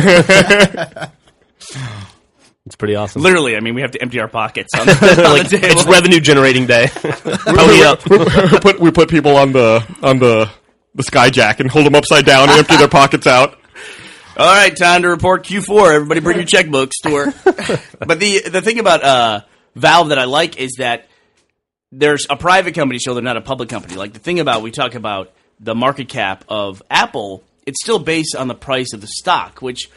It's pretty awesome. Literally, I mean, we have to empty our pockets on the table. It's revenue generating day. We put people on the skyjack and hold them upside down and empty their pockets out. All right, time to report Q4. Everybody bring your checkbooks to work. But the thing about Valve that I like is that there's a private company, so they're not a public company. Like the thing about, we talk about the market cap of Apple, it's still based on the price of the stock, which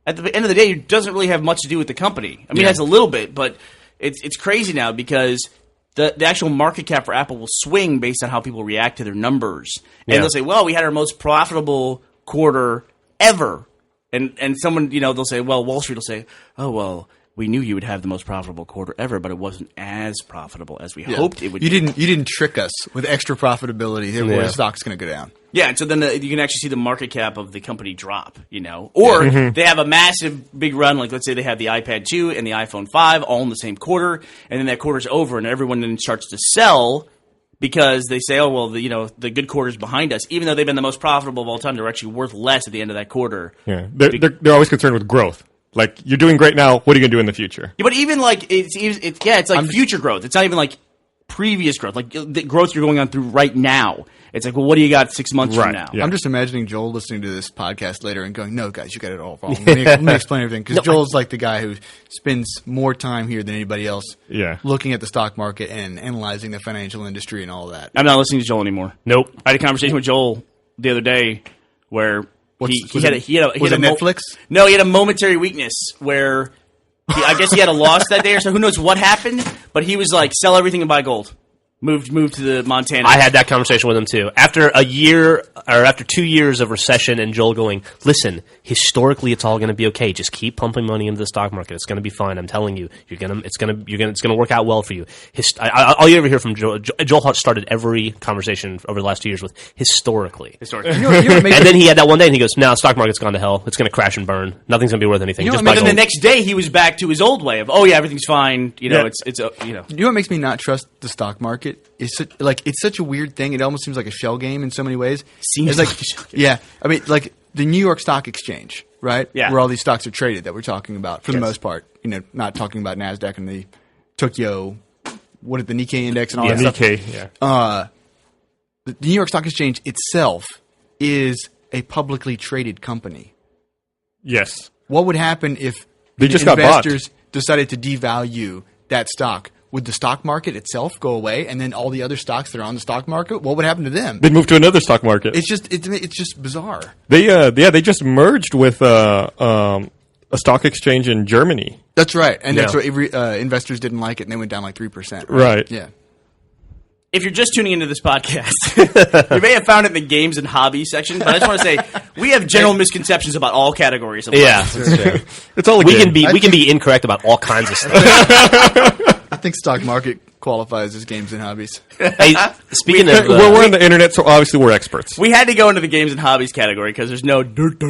at the end of the day doesn't really have much to do with the company. I mean, it has a little bit, but it's crazy now because the actual market cap for Apple will swing based on how people react to their numbers. And they'll say, well, we had our most profitable quarter ever. And someone, they'll say, well, Wall Street will say, oh, well, we knew you would have the most profitable quarter ever, but it wasn't as profitable as we hoped it would be. You didn't trick us with extra profitability. Where the stock's going to go down. Yeah, and so then you can actually see the market cap of the company drop, Or they have a massive, big run, like let's say they have the iPad 2 and the iPhone 5 all in the same quarter, and then that quarter's over and everyone then starts to sell because they say, oh, well, the good quarter's behind us. Even though they've been the most profitable of all time, they're actually worth less at the end of that quarter. Yeah, they're always concerned with growth. Like, you're doing great now, what are you going to do in the future? Yeah, but even like, it's like future growth. It's not even like previous growth, like the growth you're going on through right now. It's like, well, what do you got 6 months from now? Yeah. I'm just imagining Joel listening to this podcast later and going, no, guys, you got it all wrong. Let me explain everything. Because Joel's like the guy who spends more time here than anybody else looking at the stock market and analyzing the financial industry and all that. I'm not listening to Joel anymore. Nope. I had a conversation with Joel the other day where he had a Netflix? No, he had a momentary weakness where I guess he had a loss that day or so. Who knows what happened? But he was like, sell everything and buy gold. Moved to the Montana. I had that conversation with him too. After 2 years of recession, and Joel going, "Listen, historically, it's all going to be okay. Just keep pumping money into the stock market. It's going to be fine. I'm telling you, it's going to work out well for you." All you ever hear from Joel Hart started every conversation over the last 2 years with historically. You know and then he had that one day, and he goes, "No, stock market's gone to hell. It's going to crash and burn. Nothing's going to be worth anything." But then the next day, he was back to his old way of, "Oh yeah, everything's fine." You know what makes me not trust the stock market? It's such a weird thing. It almost seems like a shell game in so many ways. Seems like a shell game. Yeah, I mean, like the New York Stock Exchange, right? Yeah. Where all these stocks are traded that we're talking about for the most part. Not talking about NASDAQ and the Tokyo, the Nikkei index and all that stuff. Nikkei, yeah. The New York Stock Exchange itself is a publicly traded company. Yes. What would happen if investors decided to devalue that stock? Would the stock market itself go away, and then all the other stocks that are on the stock market, what would happen to them? They'd move to another stock market. It's just bizarre. They just merged with a stock exchange in Germany. That's right, and that's what investors didn't like it, and they went down like 3%. Right. Yeah. If you're just tuning into this podcast, you may have found it in the games and hobbies section, but I just want to say we have general misconceptions about all categories of life. Yeah, that's true. It's all we can be incorrect about all kinds of stuff. I think stock market qualifies as games and hobbies. Hey, speaking of, we're on the internet, so obviously we're experts. We had to go into the games and hobbies category because there's no dirt. They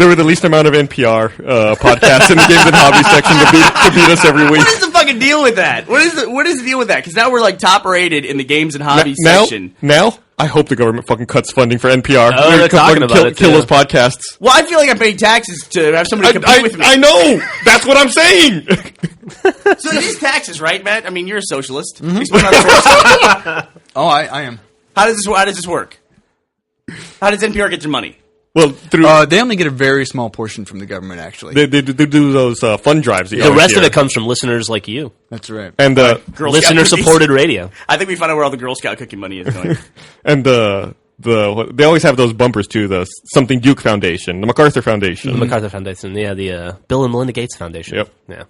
were the least amount of NPR podcasts in the games and hobbies section to beat us every week. What is the fucking deal with that? What is the deal with that? Because now we're like top rated in the games and hobbies section. Now, I hope the government fucking cuts funding for NPR. Oh, they're talking about it, kill too. those podcasts. Well, I feel like I'm paying taxes to have somebody compete with me. I know. That's what I'm saying. So it is taxes, right, Matt? I mean, you're a socialist. You spend on the Oh, I am. How does this work? How does NPR get their money? Well, through They only get a very small portion from the government, actually. they do those fund drives. the rest of it comes from listeners like you. That's right. And Girl Scout Listener-supported radio. I think we found out where all the Girl Scout cookie money is going. and they always have those bumpers too. The Something Duke Foundation, the MacArthur Foundation. The MacArthur Foundation, the Bill and Melinda Gates Foundation. Yep. Yeah.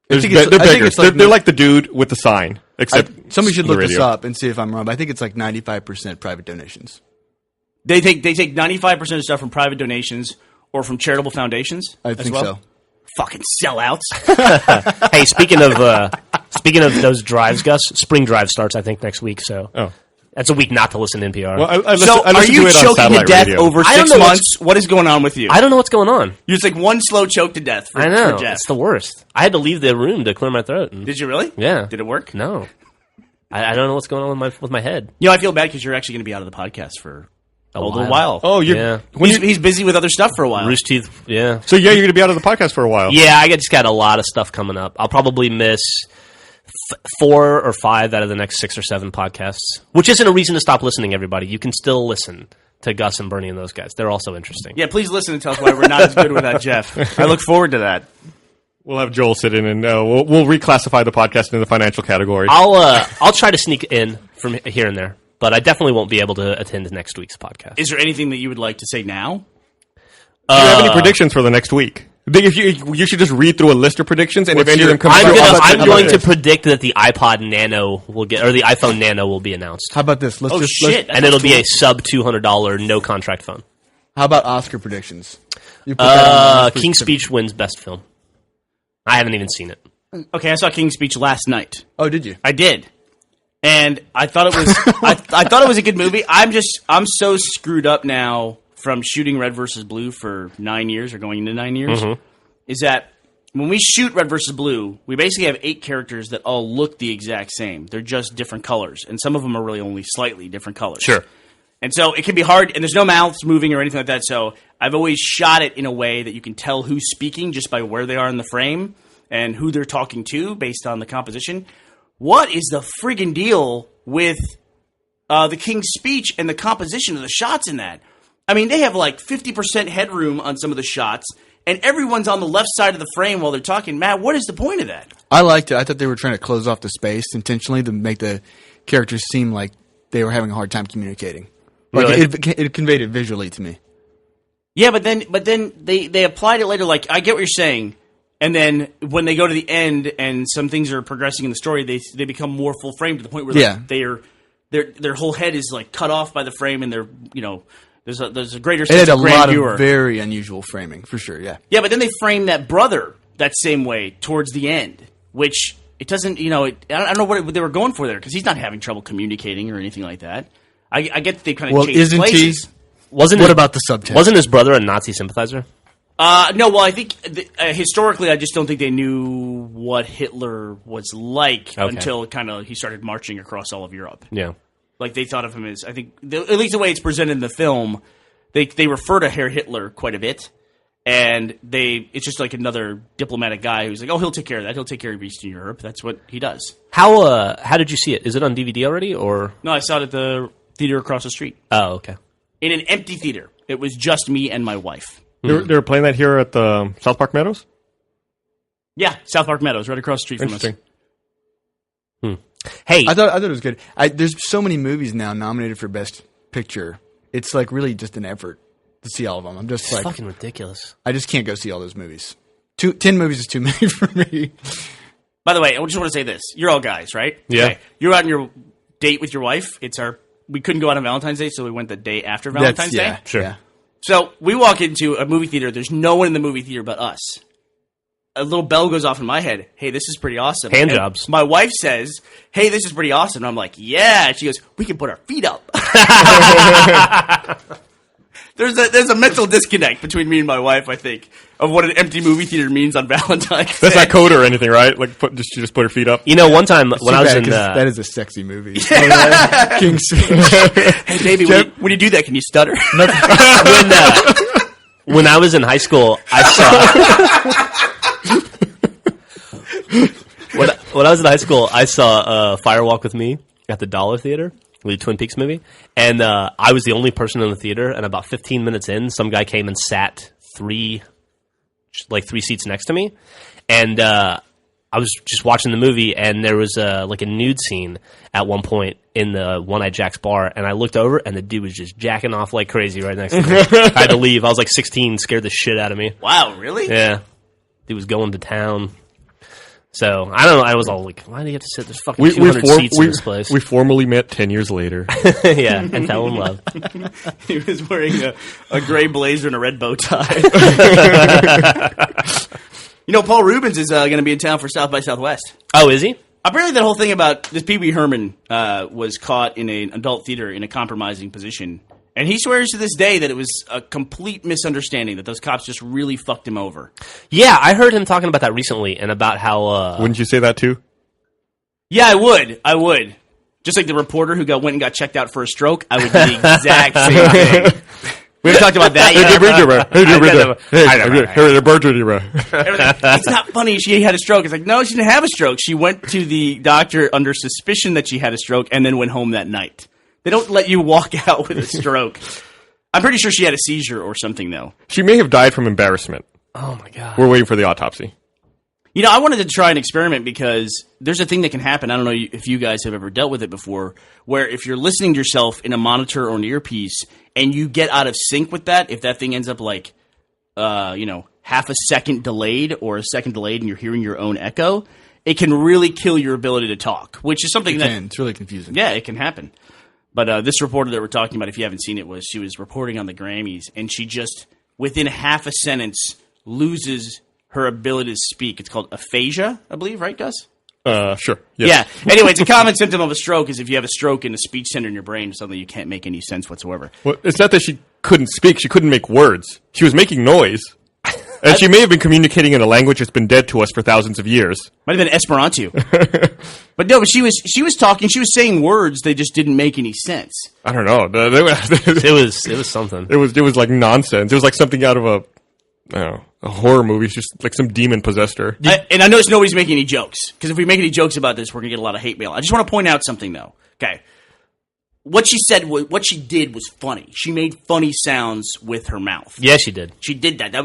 They're I think it's beggars. like They're like the dude with the sign, except somebody should the look this radio. up and see if I'm wrong, but I think it's like 95% private donations. They take 95% of stuff from private donations or from charitable foundations. I as think well? so. Fucking sellouts. Hey, speaking of those drives, Gus, spring drive starts I think next week. So that's a week not to listen to NPR. Well, I So listen are to you it on choking to satellite death radio. over I don't 6 know months? What is going on with you? I don't know what's going on. You're just like one slow choke to death for, I know for Jeff. it's the worst. I had to leave the room to clear my throat. And, Did you really? Yeah. Did it work? No, I don't know what's going on with my head. You know, I feel bad because you're actually going to be out of the podcast for a little while. Oh, Yeah. He's busy with other stuff for a while. Rooster Teeth. Yeah. So you're going to be out of the podcast for a while. Yeah, I just got a lot of stuff coming up. I'll probably miss 4 or 5 out of the next 6 or 7 podcasts, which isn't a reason to stop listening, everybody. You can still listen to Gus and Bernie and those guys. They're also interesting. Yeah, please listen and tell us why we're not as good without Jeff. I look forward to that. We'll have Joel sit in and we'll reclassify the podcast into the financial category. I'll try to sneak in from here and there, but I definitely won't be able to attend next week's podcast. Is there anything that you would like to say now? Do you have any predictions for the next week? If you should just read through a list of predictions, and if any of them come I'm going to predict that the iPod Nano will get, or the iPhone Nano will be announced, How about this? Oh, shit. and it'll be a sub $200 no contract phone. How about Oscar predictions? You put that on the King's Speech wins best film. I haven't even seen it. Okay, I saw King's Speech last night. Oh, did you? I did. And I thought it was I thought it was a good movie. I'm so screwed up now from shooting Red versus Blue for 9 years or going into 9 years. Is that when we shoot Red versus Blue, we basically have 8 characters that all look the exact same. They're just different colors, and some of them are really only slightly different colors. Sure. And so it can be hard, and there's no mouths moving or anything like that. So I've always shot it in a way that you can tell who's speaking just by where they are in the frame and who they're talking to based on the composition. What is the friggin' deal with the King's Speech and the composition of the shots in that? I mean, they have like 50% headroom on some of the shots, and everyone's on the left side of the frame while they're talking. Matt, what is the point of that? I liked it. I thought they were trying to close off the space intentionally to make the characters seem like they were having a hard time communicating. Like Really? it conveyed it visually to me. Yeah, but then they applied it later. Like, I get what you're saying. And then when they go to the end and some things are progressing in the story, they become more full frame to the point where their whole head is like cut off by the frame, and they're there's a greater It sense had a of lot grandeur. of very unusual framing, for sure, yeah. Yeah, but then they frame that brother that same way towards the end, which it doesn't. I don't know what they were going for there because he's not having trouble communicating or anything like that. I get that they kind of changed isn't places. What about the subtext? Wasn't his brother a Nazi sympathizer? No, well, I think historically, I just don't think they knew what Hitler was like until kind of he started marching across all of Europe. Yeah. Like they thought of him as, I think, at least the way it's presented in the film, they refer to Herr Hitler quite a bit, and it's just like another diplomatic guy who's like, oh, he'll take care of that. He'll take care of Eastern Europe. That's what he does. How did you see it? Is it on DVD already, or? No, I saw it at the theater across the street Oh, okay. in an empty theater. It was just me and my wife. They were playing that here at the South Park Meadows? Yeah, South Park Meadows, right across the street from us. Interesting. Hey, I thought it was good. There's so many movies now nominated for Best Picture. It's like really just an effort to see all of them. I'm just it's like, fucking ridiculous. I just can't go see all those movies. 10 movies is too many for me. By the way, I just want to say this. You're all guys, right? Yeah. Okay. You're out on your date with your wife. We couldn't go out on Valentine's Day, so we went the day after Valentine's Day. Yeah, Sure. yeah. So we walk into a movie theater. There's no one in the movie theater but us. a little bell goes off in my head. Hey, this is pretty awesome. Hand and jobs. My wife says, hey, this is pretty awesome. And I'm like, yeah. And she goes, we can put our feet up. There's a mental disconnect between me and my wife, I think, of what an empty movie theater means on Valentine's Day. That's not code or anything, right? Like, she just put her feet up. You know, one time when I was in... that is a sexy movie. King Hey, baby, when you do that, can you stutter? When I was in high school, I saw... when I was in high school, I saw Firewalk with Me at the Dollar Theater, the Twin Peaks movie, and I was the only person in the theater, and about 15 minutes in, some guy came and sat three seats next to me, and I was just watching the movie, and there was like a nude scene at one point in the One-Eyed Jack's bar, and I looked over, and the dude was just jacking off like crazy right next to me. I had to leave. I was like 16, scared the shit out of me. Wow, really? Yeah. Dude was going to town. So, I don't know. I was all like, why do you have to sit? There's fucking 200 seats in this place. We formally met 10 years later. Yeah, and fell in love. He was wearing a gray blazer and a red bow tie. You know, Paul Rubens is going to be in town for South by Southwest. Oh, is he? Apparently that whole thing about this Pee Wee Herman was caught in an adult theater in a compromising position. And he swears to this day that it was a complete misunderstanding, that those cops just really fucked him over. Yeah, I heard him talking about that recently, and about how... Wouldn't you say that too? Yeah, I would. Just like the reporter who went and got checked out for a stroke, I would do the exact same thing. We haven't talked about that yet. It's not funny. She had a stroke. It's like, no, she didn't have a stroke. She went to the doctor under suspicion that she had a stroke and then went home that night. They don't let you walk out with a stroke. I'm pretty sure she had a seizure or something, though. She may have died from embarrassment. Oh, my God. We're waiting for the autopsy. You know, I wanted to try an experiment because there's a thing that can happen. I don't know if you guys have ever dealt with it before, where if you're listening to yourself in a monitor or an earpiece and you get out of sync with that, if that thing ends up like, half a second delayed or a second delayed and you're hearing your own echo, it can really kill your ability to talk, which is something It's really confusing. Yeah, it can happen. But this reporter that we're talking about, if you haven't seen it, she was reporting on the Grammys, and she just, within half a sentence, loses her ability to speak. It's called aphasia, I believe, right, Gus? Sure. Yes. Yeah. Anyway, it's a common symptom of a stroke is if you have a stroke in a speech center in your brain, suddenly you can't make any sense whatsoever. Well, it's not that she couldn't speak. She couldn't make words. She was making noise. And she may have been communicating in a language that's been dead to us for thousands of years. Might have been Esperanto. But no, but she was talking, she was saying words, they just didn't make any sense. I don't know. It was something. It was like nonsense. It was like something out of a horror movie. It's just like some demon possessed her. And I notice nobody's making any jokes. Because if we make any jokes about this, we're going to get a lot of hate mail. I just want to point out something, though. Okay. What she said, what she did was funny. She made funny sounds with her mouth. Yeah, she did. She did that.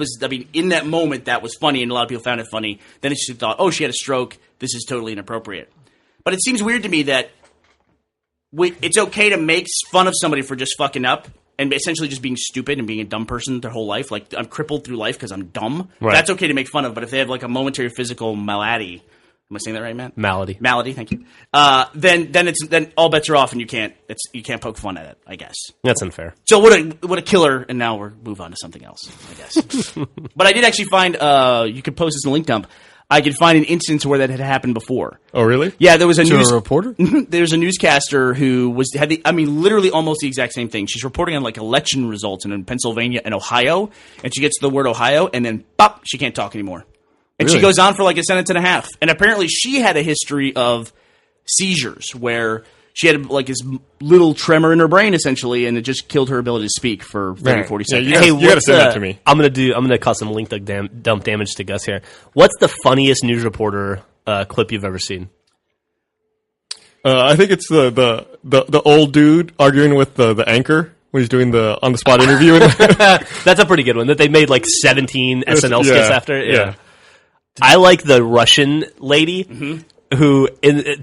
In that moment, that was funny, and a lot of people found it funny. Then she thought, oh, she had a stroke. This is totally inappropriate. But it seems weird to me that it's okay to make fun of somebody for just fucking up and essentially just being stupid and being a dumb person their whole life. Like, I'm crippled through life because I'm dumb. Right. That's okay to make fun of. But if they have like a momentary physical malady, am I saying that right, Matt? Malady, thank you. Then all bets are off, and you can't poke fun at it, I guess. That's unfair. So what a killer! And now we'll move on to something else, I guess. But I did actually find you could post this in a link dump. I could find an instance where that had happened before. Oh, really? Yeah, there was a reporter. There's a newscaster who literally almost the exact same thing. She's reporting on like election results in Pennsylvania and Ohio, and she gets to the word Ohio, and then pop, she can't talk anymore. And really? She goes on for like a sentence and a half. And apparently she had a history of seizures where she had like this little tremor in her brain essentially, and it just killed her ability to speak for 30, 40 seconds. Yeah, you gotta send that to me. I'm gonna cause some link dump damage to Gus here. What's the funniest news reporter clip you've ever seen? I think it's the old dude arguing with the anchor when he's doing the on the spot interview. That's a pretty good one that they made like 17 SNL skits after. Yeah. I like the Russian lady who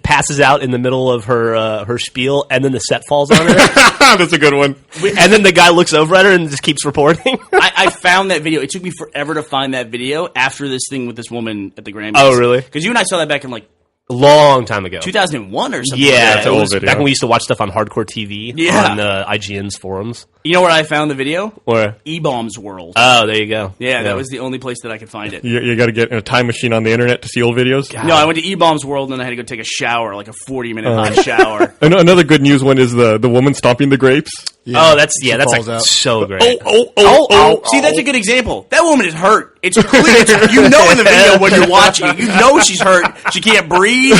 passes out in the middle of her spiel, and then the set falls on her. That's a good one. And then the guy looks over at her and just keeps reporting. I found that video. It took me forever to find that video after this thing with this woman at the Grammys. Oh, really? Because you and I saw that back in like A long time ago. 2001 or something. Yeah, that's an old video. back when we used to watch stuff on Hardcore TV on IGN's forums. You know where I found the video? Where? E-Bombs World. Oh, there you go. Yeah, that was the only place that I could find it. You got to get in a time machine on the internet to see old videos. No, I went to E-Bombs World, and then I had to go take a shower, like a 40-minute hot shower. Another good news one is the woman stomping the grapes. Yeah. Oh, that's falls like out. so great. See, that's a good example. That woman is hurt. It's clear. You know in the video when you're watching it. You know she's hurt. She can't breathe.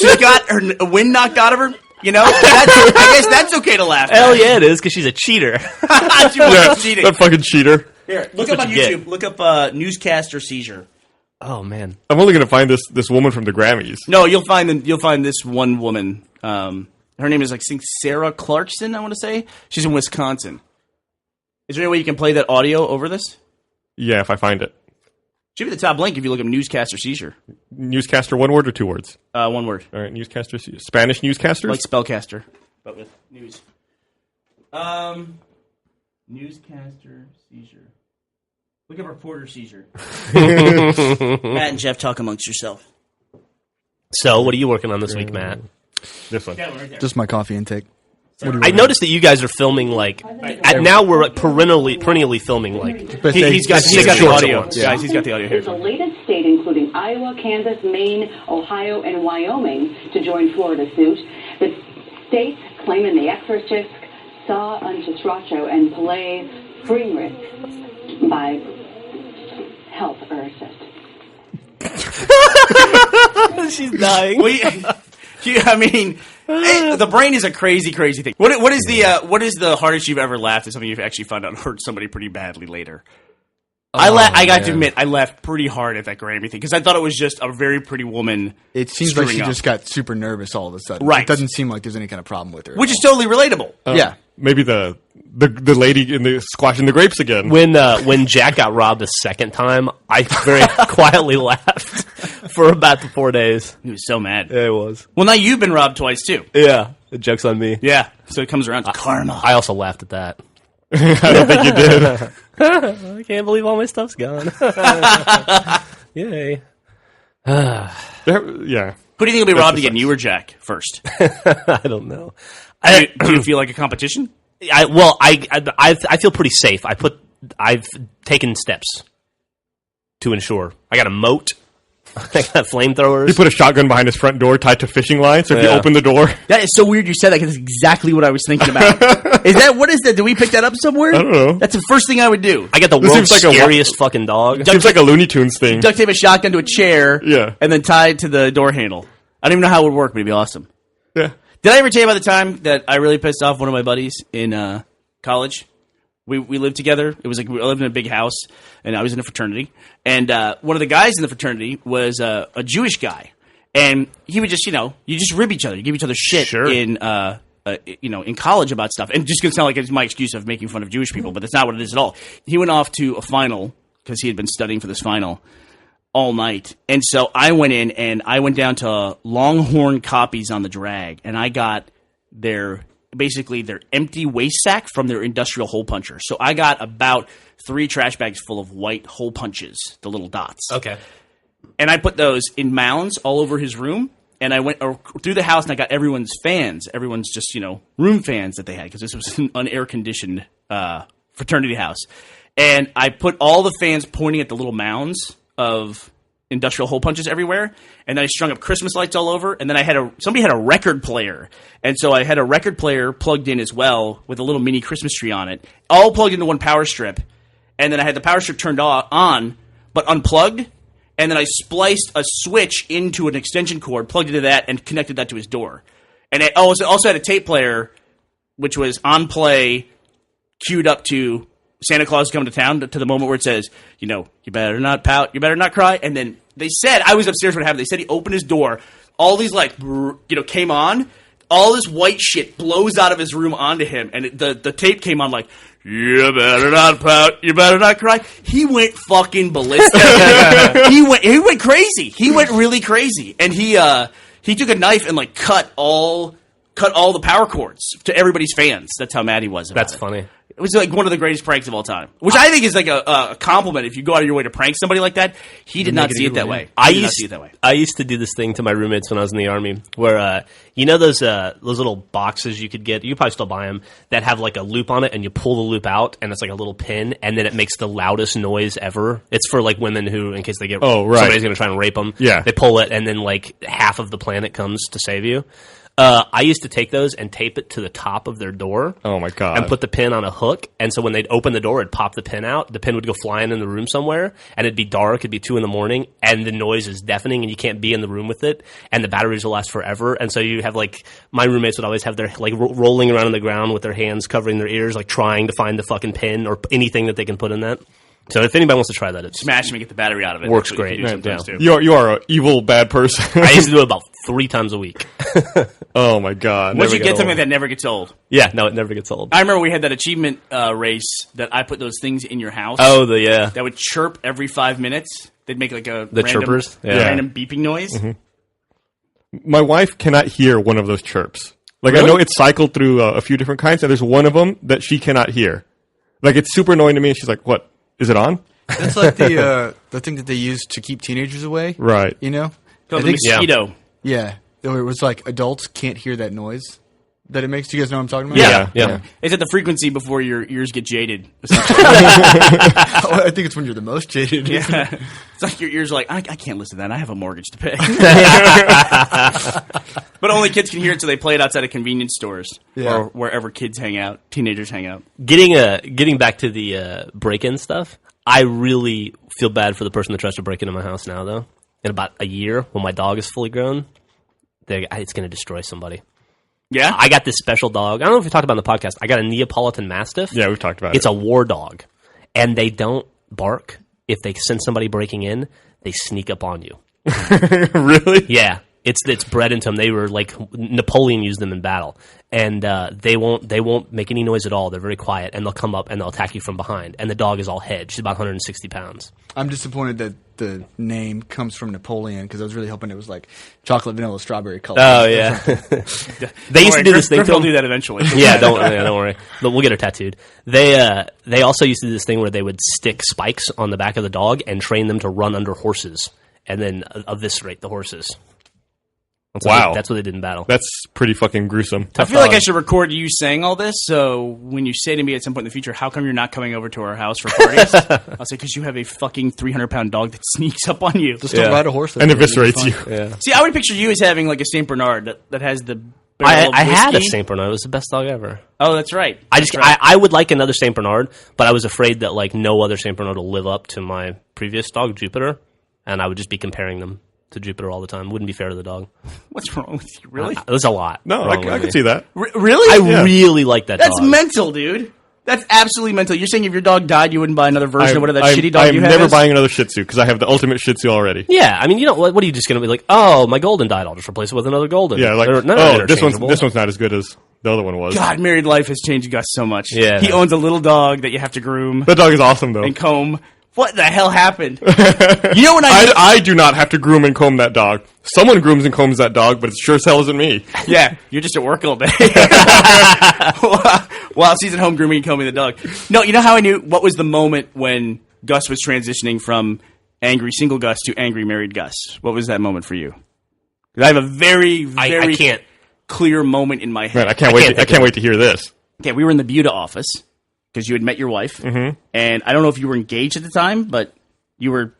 She's got her wind knocked out of her. You know? I guess that's okay to laugh at. Hell yeah, it is, because she's a cheater. She was cheating. That fucking cheater. Here, look up on YouTube. Get. Look up newscaster seizure. Oh, man. I'm only going to find this woman from the Grammys. No, you'll find this one woman. Her name is, I think, Sarah Clarkson, I want to say. She's in Wisconsin. Is there any way you can play that audio over this? Yeah, if I find it. Should be the top link if you look up newscaster seizure. Newscaster, one word or two words? One word. All right, newscaster, Spanish newscasters? Like spellcaster, but with news. Newscaster seizure. Look up reporter seizure. Matt and Jeff, talk amongst yourself. So, what are you working on this week, Matt? This one. Right there. Just my coffee intake. I noticed that you guys are filming, like, now we're perennially filming, like, He's got the shorts audio. at once. Guys, he's got the audio here. Is the latest state, including Iowa, Kansas, Maine, Ohio, and Wyoming, to join Florida suit. The states claiming the exorcist saw unto Sracho and play free risk by health or assist. She's dying. The brain is a crazy, crazy thing. What is the hardest you've ever laughed at something you've actually found out hurt somebody pretty badly later? I got to admit, I laughed pretty hard at that Grammy thing because I thought it was just a very pretty woman. It seems like she screwing up. just got super nervous all of a sudden. Right. It doesn't seem like there's any kind of problem with her. Which is totally relatable. Yeah. Maybe the lady in the squashing the grapes again. When Jack got robbed the second time, I very quietly laughed for about 4 days. He was so mad. Yeah, it was. Well, now you've been robbed twice, too. Yeah, the joke's on me. Yeah, so it comes around to karma. I also laughed at that. I don't think you did. I can't believe all my stuff's gone. Yay. Yeah. Who do you think will be robbed again, you or Jack, first? I don't know. Do you feel like a competition? I feel pretty safe. I've taken steps to ensure. I got a moat. I got flamethrowers. He put a shotgun behind his front door tied to fishing line, so if you open the door... That is so weird you said that because that's exactly what I was thinking about. What is that? Did we pick that up somewhere? I don't know. That's the first thing I would do. I got the This world's seems like scariest fucking dog. Seems like a Looney Tunes thing. Duct tape a shotgun to a chair, Yeah. and then tie it to the door handle. I don't even know how it would work, but it'd be awesome. Yeah. Did I ever tell you about the time that I really pissed off one of my buddies in college? We lived together. It was like we lived in a big house, and I was in a fraternity. And one of the guys in the fraternity was a Jewish guy, and he would just, you just rib each other, you give each other shit in college about stuff. And just gonna sound like it's my excuse of making fun of Jewish people, but that's not what it is at all. He went off to a final because he had been studying for this final all night, and so I went in and I went down to Longhorn Copies on the drag, and I got their empty waste sack from their industrial hole puncher. So I got about 3 trash bags full of white hole punches, the little dots. Okay. And I put those in mounds all over his room. And I went through the house and I got everyone's fans, everyone's just, room fans that they had, because this was an unair-conditioned fraternity house. And I put all the fans pointing at the little mounds of industrial hole punches everywhere, and then I strung up Christmas lights all over, and then somebody had a record player, and so I had a record player plugged in as well with a little mini Christmas tree on it, all plugged into one power strip, and then I had the power strip turned on, but unplugged, and then I spliced a switch into an extension cord, plugged into that, and connected that to his door. And I also had a tape player, which was on play, queued up to Santa Claus is coming to town, to the moment where it says, you better not pout, you better not cry. And then they said, I was upstairs when it happened, they said he opened his door, all these came on, all this white shit blows out of his room onto him, and the tape came on like, you better not pout, you better not cry. He went fucking ballistic. He went crazy. He went really crazy. And he took a knife and cut all the power cords to everybody's fans. That's how mad he was about it. That's funny. It was like one of the greatest pranks of all time, which I think is like a compliment if you go out of your way to prank somebody like that. He did not see it that way. I used to do this thing to my roommates when I was in the Army where, you know those little boxes you could get, you probably still buy them, that have like a loop on it and you pull the loop out and it's like a little pin and then it makes the loudest noise ever. It's for like women who, in case they get, somebody's going to try and rape them. Yeah. They pull it and then like half of the planet comes to save you. I used to take those and tape it to the top of their door. Oh my God. And put the pin on a hook. And so when they'd open the door, it'd pop the pin out. The pin would go flying in the room somewhere. And it'd be dark. It'd be 2 a.m. And the noise is deafening and you can't be in the room with it. And the batteries will last forever. And so you have like, my roommates would always have their, like, rolling around on the ground with their hands covering their ears, like trying to find the fucking pin or anything that they can put in that. So if anybody wants to try that, it's smash them and get the battery out of it. Works great. You are an evil bad person. I used to do it about 3 times a week. Oh my God. Once you get something that never gets old. Yeah, no, it never gets old. I remember we had that achievement race that I put those things in your house. Oh, yeah. That would chirp every 5 minutes. They'd make like a chirpers? random beeping noise. Mm-hmm. My wife cannot hear one of those chirps. Like, really? I know it's cycled through a few different kinds, and there's one of them that she cannot hear. Like, it's super annoying to me, and she's like, what? Is it on? That's like the thing that they use to keep teenagers away. Right. You know? Called the mosquito. Yeah. It was like adults can't hear that noise that it makes. Do you guys know what I'm talking about? Yeah. It's at the frequency before your ears get jaded. I think it's when you're the most jaded. Yeah. It's like your ears are like, I can't listen to that. I have a mortgage to pay. But only kids can hear it, so they play it outside of convenience stores or wherever kids hang out, teenagers hang out. Getting back to the break-in stuff, I really feel bad for the person that tries to break into my house now, though. In about a year, when my dog is fully grown, it's going to destroy somebody. Yeah? I got this special dog. I don't know if we talked about it on the podcast. I got a Neapolitan Mastiff. Yeah, we've talked about it. It's a war dog. And they don't bark. If they sense somebody breaking in, they sneak up on you. Really? Yeah. It's bred into them. They were like Napoleon used them in battle, and they won't make any noise at all. They're very quiet, and they'll come up and they'll attack you from behind. And the dog is all head. She's about 160 pounds. I'm disappointed that the name comes from Napoleon because I was really hoping it was like chocolate, vanilla, strawberry color. Oh yeah, they used to do this thing. They'll do that eventually. Yeah, don't worry. But we'll get her tattooed. They also used to do this thing where they would stick spikes on the back of the dog and train them to run under horses, and then eviscerate the horses. That's what they did in battle. That's pretty fucking gruesome. I feel like I should record you saying all this, so when you say to me at some point in the future, how come you're not coming over to our house for parties? I'll say, because you have a fucking 300-pound dog that sneaks up on you. Just don't ride a horse. And eviscerates you. Yeah. See, I would picture you as having like a St. Bernard that has the I had a St. Bernard. It was the best dog ever. Oh, that's right. I would like another St. Bernard, but I was afraid that like no other St. Bernard will live up to my previous dog, Jupiter, and I would just be comparing them to Jupiter all the time. Wouldn't be fair to the dog. What's wrong with you? Really? There's a lot. No, I can see that. Really? I really like that That's dog. mental, dude. That's absolutely mental. You're saying if your dog died, you wouldn't buy another version of whatever that shitty dog you have? I'm never buying another Shih Tzu because I have the ultimate Shih Tzu already. Yeah, I mean, you know, what are you just going to be like, oh, my golden died, I'll just replace it with another golden. Yeah, like, this one's not as good as the other one was. God, married life has changed Gus so much. Yeah. He owns a little dog that you have to groom. That dog is awesome, though. And comb. What the hell happened? You know when I do not have to groom and comb that dog. Someone grooms and combs that dog, but it sure as hell isn't me. Yeah, you're just at work all day. While she's at home grooming and combing the dog. No, you know how I knew what was the moment when Gus was transitioning from angry single Gus to angry married Gus? What was that moment for you? I have a very clear moment in my head. Man, I can't wait to hear this. Okay, we were in the Buda office because you had met your wife, and I don't know if you were engaged at the time, but you were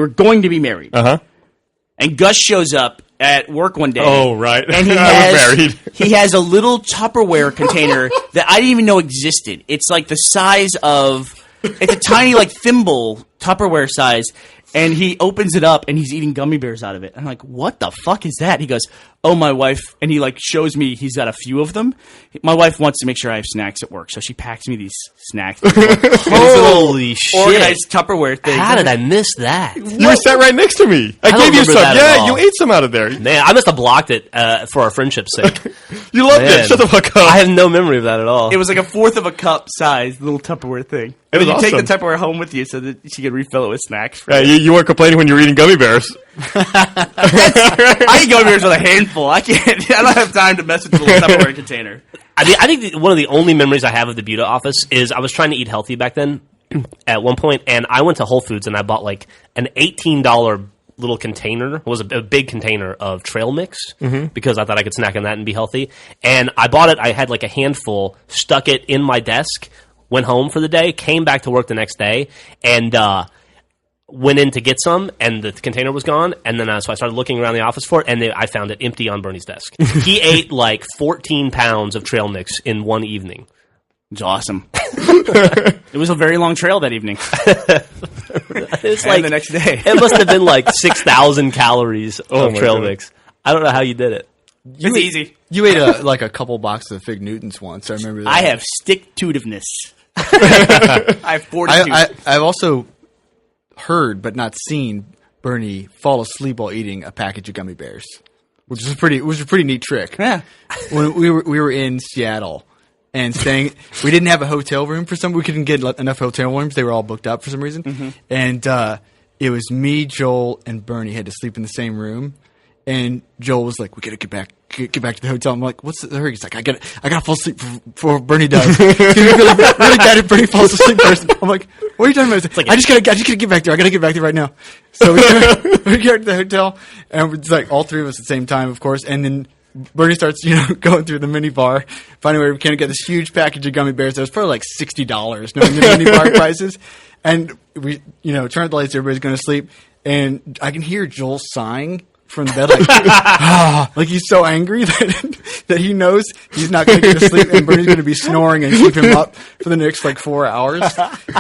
going to be married. And Gus shows up at work one day. Oh, right. And I was married. He has a little Tupperware container that I didn't even know existed. It's like the size of... It's a tiny, like, thimble, Tupperware size. And he opens it up, and he's eating gummy bears out of it. I'm like, what the fuck is that? He goes, oh, my wife... And he, like, shows me he's got a few of them. My wife wants to make sure I have snacks at work, so she packs me these snacks. Holy shit. Organized Tupperware things. How did I miss that? You were sat right next to me. I gave you some. Yeah, you ate some out of there. Man, I must have blocked it for our friendship's sake. You loved it. Shut the fuck up. I have no memory of that at all. It was like a fourth of a cup size, little Tupperware thing. It was you awesome. take the Tupperware home with you so that she could refill it with snacks. Yeah, you weren't complaining when you were eating gummy bears. I eat gummy bears with a handful. I don't have time to mess with the little Tupperware container. I think one of the only memories I have of the Buda office is I was trying to eat healthy back then at one point, and I went to Whole Foods and I bought like an $18 little container. It was a big container of trail mix because I thought I could snack on that and be healthy. And I bought it. I had like a handful, stuck it in my desk, went home for the day, came back to work the next day, and went in to get some, and the container was gone. And then so I started looking around the office for it, and I found it empty on Bernie's desk. He ate like 14 pounds of trail mix in one evening. It's awesome. It was a very long trail that evening. It's and the next day. It must have been like 6,000 calories of trail mix. I don't know how you did it. It's easy. You ate like a couple boxes of Fig Newtons once. I remember that. I have stick-to-itiveness. I have fortitude. I've also heard but not seen Bernie fall asleep while eating a package of gummy bears, which is a pretty neat trick. Yeah. When we were in Seattle and staying, we didn't have a hotel room for some. We couldn't get enough hotel rooms. They were all booked up for some reason, and it was me, Joel, and Bernie had to sleep in the same room. And Joel was like, "We gotta get back to the hotel." I'm like, "What's the hurry?" He's like, "I gotta fall asleep before Bernie does." He's really bad if Bernie falls asleep first. I'm like, "What are you talking about?" He's like, I just gotta get back there. I gotta get back there right now. So we get to the hotel, and it's like all three of us at the same time, of course. And then Bernie starts, going through the mini bar, finding where we can get this huge package of gummy bears that was probably like $60, knowing the mini bar prices. And we, turn the lights, everybody's going to sleep, and I can hear Joel sighing from the bed, like he's so angry that he knows he's not going to get to sleep, and Bernie's going to be snoring and keep him up for the next 4 hours.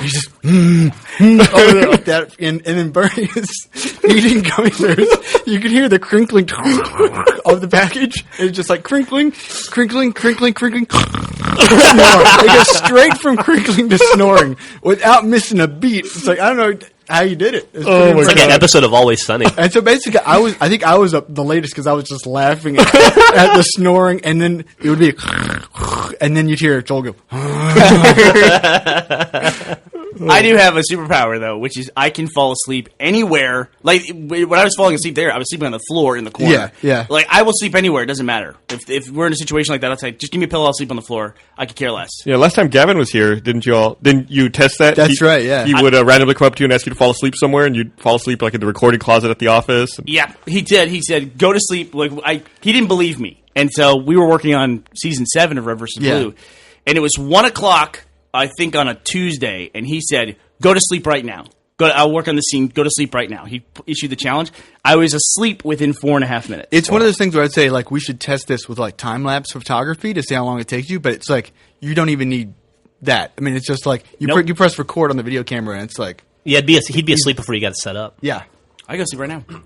He's just over there like that, and then Bernie is eating gummy bears. You can hear the crinkling of the package. It's just like crinkling. It goes straight from crinkling to snoring without missing a beat. It's like, I don't know how you did it. It's like an episode of Always Sunny. And so basically, I think I was up the latest because I was just laughing at the snoring, and then it would be, and then you'd hear Joel go. I do have a superpower though, which is I can fall asleep anywhere. Like when I was falling asleep there, I was sleeping on the floor in the corner. Yeah. Like I will sleep anywhere; it doesn't matter. If we're in a situation like that, I'll say, just give me a pillow. I'll sleep on the floor. I could care less. Yeah, last time Gavin was here, didn't you test that? That's right. Yeah, he would randomly come up to you and ask you to fall asleep somewhere, and you'd fall asleep like in the recording closet at the office. Yeah, he did. He said, "Go to sleep." He didn't believe me, and so we were working on season 7 of Red vs. Blue, and it was 1:00, I think, on a Tuesday, and he said, "Go to sleep right now. I'll work on the scene. Go to sleep right now." He issued the challenge. I was asleep within 4.5 minutes. It's one of those things where I'd say we should test this with time-lapse photography to see how long it takes you, but it's you don't even need that. I mean, it's just you press record on the video camera, and it's yeah, he'd be asleep before you got set up. Yeah. I go sleep right now. I'm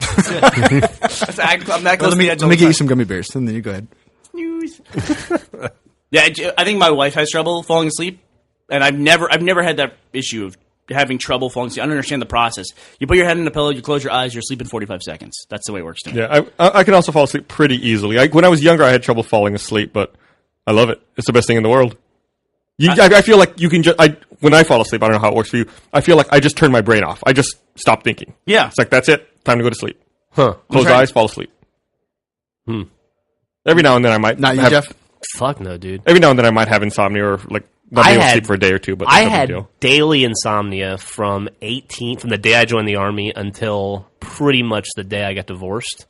that close to the edge. Let me get you some gummy bears, and then you go ahead. Snooze. Yeah, I think my wife has trouble falling asleep, and I've never had that issue of having trouble falling asleep. I don't understand the process. You put your head in a pillow, you close your eyes, you're asleep in 45 seconds. That's the way it works to me. Yeah, I can also fall asleep pretty easily. When I was younger, I had trouble falling asleep, but I love it. It's the best thing in the world. I feel like you can just... when I fall asleep, I don't know how it works for you, I feel like I just turn my brain off. I just stop thinking. Yeah. It's like, that's it. Time to go to sleep. Huh. Close eyes, fall asleep. Every now and then I might... Not you, Jeff? Fuck no, dude. Every now and then I might have insomnia or not be able to sleep for a day or two, but I that's no big had deal. daily insomnia from the day I joined the Army until pretty much the day I got divorced.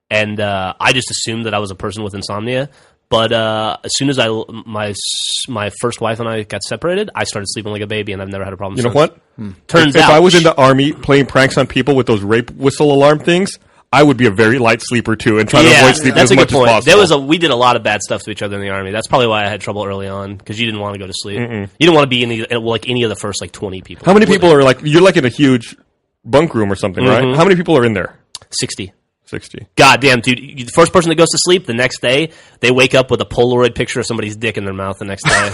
And I just assumed that I was a person with insomnia. But as soon as my first wife and I got separated, I started sleeping like a baby, and I've never had a problem since. You know what? Turns out... If I was in the Army playing pranks on people with those rape whistle alarm things, I would be a very light sleeper, too, and try to avoid sleeping as much as possible. We did a lot of bad stuff to each other in the Army. That's probably why I had trouble early on, because you didn't want to go to sleep. You didn't want to be any of the first 20 people. How many people are you're in a huge bunk room or something, right? How many people are in there? 60. 60. God damn, dude. The first person that goes to sleep, the next day, they wake up with a Polaroid picture of somebody's dick in their mouth the next day.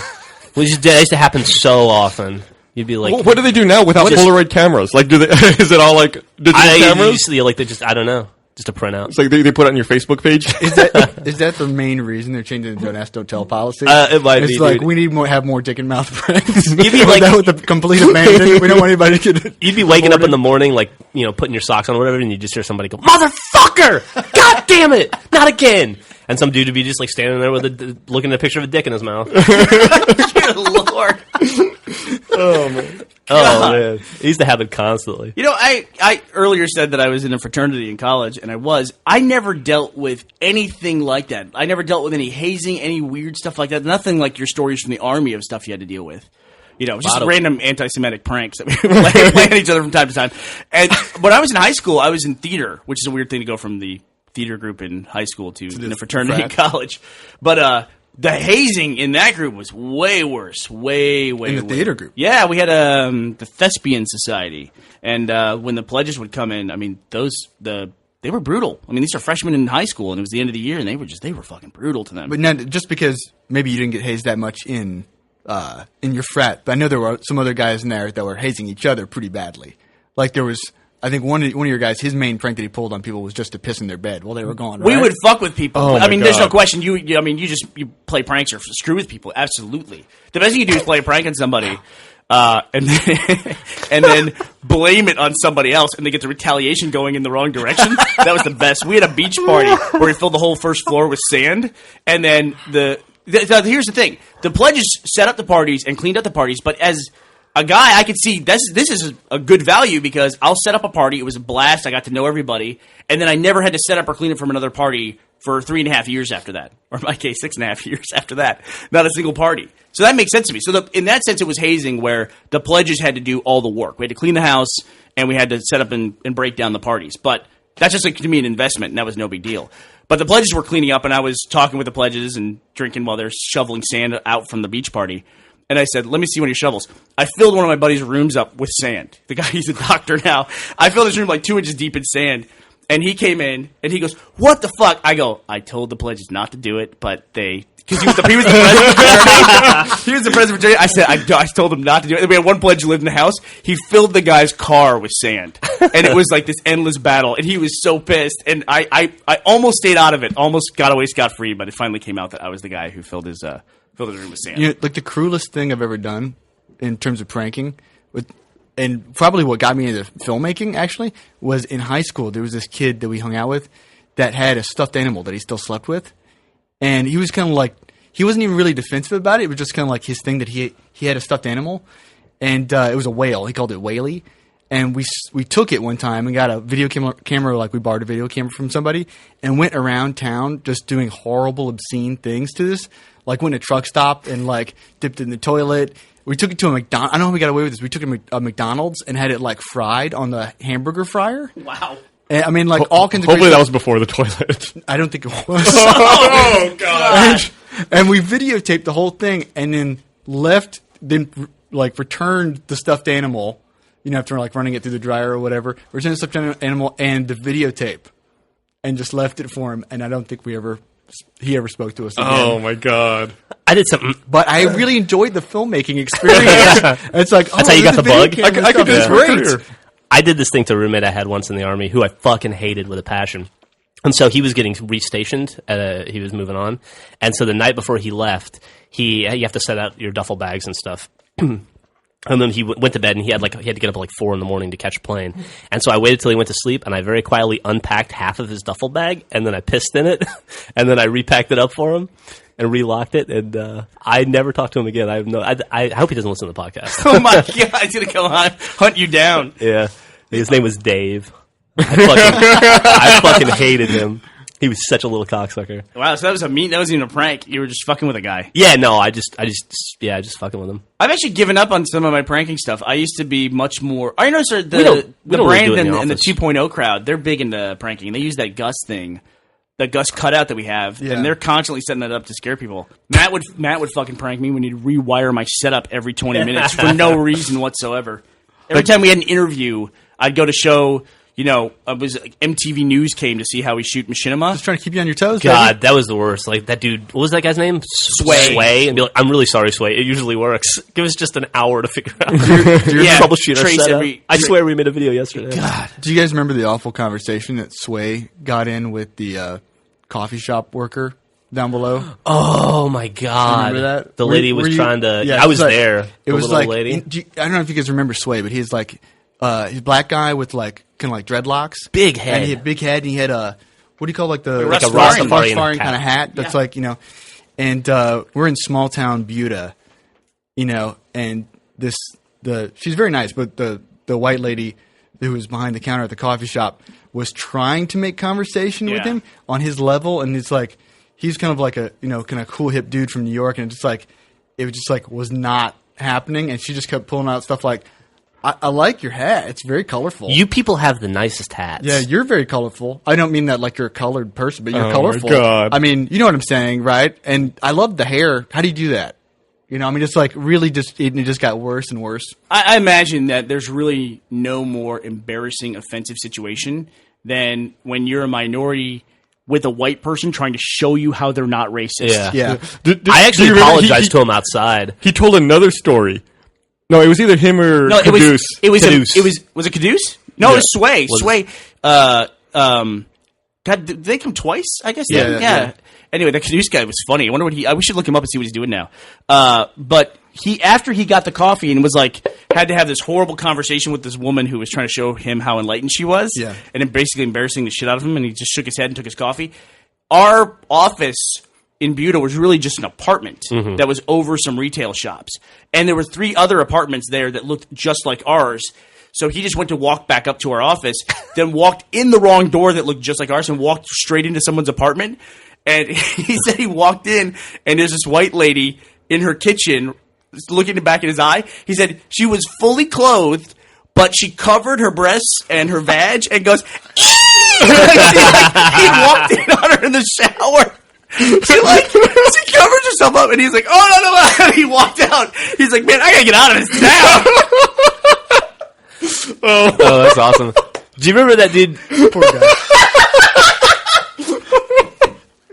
That used to happen so often. You'd be like... What do they do now without Polaroid cameras? Is it all digital cameras? I don't know. Just a printout. It's like they put it on your Facebook page? Is that the main reason they're changing the don't ask, don't tell policy? It might be, dude. We need have more dick and mouth pranks. You'd be that with the complete abandon. We don't want anybody to get it. You'd be waking up in the morning, putting your socks on or whatever, and you just hear somebody go, "Motherfucker! God damn it! Not again!" and some dude would be just like standing there with looking at a picture of a dick in his mouth. Good Lord. Oh man. Oh man, he used to have it constantly. You know, I earlier said that I was in a fraternity in college, and I was. I never dealt with anything like that. I never dealt with any hazing, any weird stuff like that. Nothing like your stories from the Army of stuff you had to deal with. You know, just random anti-Semitic pranks that we play at each other from time to time. And when I was in high school, I was in theater, which is a weird thing to go from the theater group in high school to in a fraternity in college. But the hazing in that group was way worse, way in the theater group. Yeah, we had the Thespian Society, and when the pledges would come in, I mean, they were brutal. I mean, these are freshmen in high school, and it was the end of the year, and they were fucking brutal to them. But not just because maybe you didn't get hazed that much in your frat, but I know there were some other guys in there that were hazing each other pretty badly. Like there was. I think one of your guys, his main prank that he pulled on people was just to piss in their bed while they were gone. Right? We would fuck with people. Oh I mean, my there's no God. question. You play pranks or screw with people. Absolutely. The best thing you do is play a prank on somebody, and then blame it on somebody else, and they get the retaliation going in the wrong direction. That was the best. We had a beach party where we filled the whole first floor with sand, and then here's the thing: the pledges set up the parties and cleaned up the parties, but as a guy, I could see this is a good value because I'll set up a party. It was a blast. I got to know everybody. And then I never had to set up or clean up from another party for 3.5 years after that. Or in my case, 6.5 years after that. Not a single party. So that makes sense to me. So in that sense, it was hazing where the pledges had to do all the work. We had to clean the house, and we had to set up and break down the parties. But that's just to me an investment, and that was no big deal. But the pledges were cleaning up, and I was talking with the pledges and drinking while they're shoveling sand out from the beach party. And I said, let me see one of your shovels. I filled one of my buddy's rooms up with sand. The guy, he's a doctor now. I filled his room like 2 inches deep in sand. And he came in, and he goes, what the fuck? I go, I told the pledges not to do it, but they... Because he was the president of fraternity. He was the president of fraternity. I said, I told him not to do it. We had one pledge who lived in the house. He filled the guy's car with sand. And it was like this endless battle. And he was so pissed. And I almost stayed out of it. Almost got away scot-free, but it finally came out that I was the guy who filled his room with sand. You know, like the cruelest thing I've ever done in terms of pranking, and probably what got me into filmmaking actually, was in high school. There was this kid that we hung out with that had a stuffed animal that he still slept with, and he was kind of like, he wasn't even really defensive about it. It was just kind of like his thing that he had a stuffed animal, and it was a whale. He called it Whaley. And we took it one time and got a video camera, like we borrowed a video camera from somebody, and went around town just doing horrible, obscene things to this. Like went to a truck stop and like dipped it in the toilet. We took it to a McDonald's. I don't know how we got away with this. We took it to a McDonald's and had it like fried on the hamburger fryer. Wow. And, I mean, like all kinds of. Hopefully that was before the toilet. I don't think it was. Oh, God. And we videotaped the whole thing and then returned the stuffed animal. You know, after like running it through the dryer or whatever, returned the stuffed animal and the videotape, and just left it for him. And I don't think he ever spoke to us again. Oh my God! I did something, but I really enjoyed the filmmaking experience. It's like, that's how you got the bug. I could do this for a career. I did this thing to a roommate I had once in the Army who I fucking hated with a passion. And so he was getting restationed. He was moving on. And so the night before he left, you have to set out your duffel bags and stuff. And then he went to bed, and he had to get up at like 4 a.m. to catch a plane. And so I waited till he went to sleep, and I very quietly unpacked half of his duffel bag, and then I pissed in it, and then I repacked it up for him and relocked it. And I never talked to him again. I hope he doesn't listen to the podcast. Oh my God, he's gonna come on, hunt you down. Yeah, his name was Dave. I fucking hated him. He was such a little cocksucker. Wow, so that wasn't even a prank. You were just fucking with a guy. Yeah, no, I just fucking with him. I've actually given up on some of my pranking stuff. I used to be much more. I noticed the We don't really do it brand in the and the office. 2.0 crowd. They're big into pranking. They use that Gus thing, the Gus cutout that we have, and they're constantly setting that up to scare people. Matt would fucking prank me when he'd rewire my setup every 20 minutes for no reason whatsoever. Every time we had an interview, I'd go to show. You know, MTV News came to see how we shoot machinima. Just trying to keep you on your toes, God, baby. that was the worst. Like, that dude, what was that guy's name? Sway. And be like, I'm really sorry, Sway. It usually works. Give us just an hour to figure out. Yeah, troubleshoot our trace setup. I swear we made a video yesterday. God. Do you guys remember the awful conversation that Sway got in with the coffee shop worker down below? Oh, my God. Remember that? The lady was trying to... Yeah, I was like, there. It was like... lady. I don't know if you guys remember Sway, but he's like... he's a black guy with like kind of like dreadlocks. Big head. And he had big head, and he had what do you call like the Like a Rastafarian Rastafarian hat. kind of hat? That's Yeah. like, you know, and we're in small town Buda, you know, and she's very nice, but the white lady who was behind the counter at the coffee shop was trying to make conversation with Yeah. him on his level, and it's like he's kind of like a, you know, kind of cool hip dude from New York, and it's like it was just like was not happening, and she just kept pulling out stuff like, I like your hat. It's very colorful. You people have the nicest hats. Yeah, you're very colorful. I don't mean that like you're a colored person, but you're Oh, my colorful. God. I mean, you know what I'm saying, right? And I love the hair. How do you do that? You know, I mean, it's like really just it just got worse and worse. I imagine that there's really no more embarrassing, offensive situation than when you're a minority with a white person trying to show you how they're not racist. Yeah. Yeah. I actually do you remember apologized to him outside. He told another story. No, it was either him or No, Caduce. Was it Caduce? No, Yeah. it was Sway. Sway. God, did they come twice? I guess. Yeah. Anyway, that Caduce guy was funny. I wonder what we should look him up and see what he's doing now. But after he got the coffee and was like, had to have this horrible conversation with this woman who was trying to show him how enlightened she was. Yeah. And then basically embarrassing the shit out of him, and he just shook his head and took his coffee. Our office in Buda was really just an apartment that was over some retail shops. And there were 3 other apartments there that looked just like ours. So he just went to walk back up to our office, then walked in the wrong door that looked just like ours and walked straight into someone's apartment. And he said he walked in, and there's this white lady in her kitchen looking back at his eye. He said she was fully clothed, but she covered her breasts and her vag and goes, he walked in on her in the shower. She covers herself up, and he's like, "Oh no!" And he walked out. He's like, "Man, I gotta get out of this now." Oh, that's awesome. Do you remember that dude? Poor guy.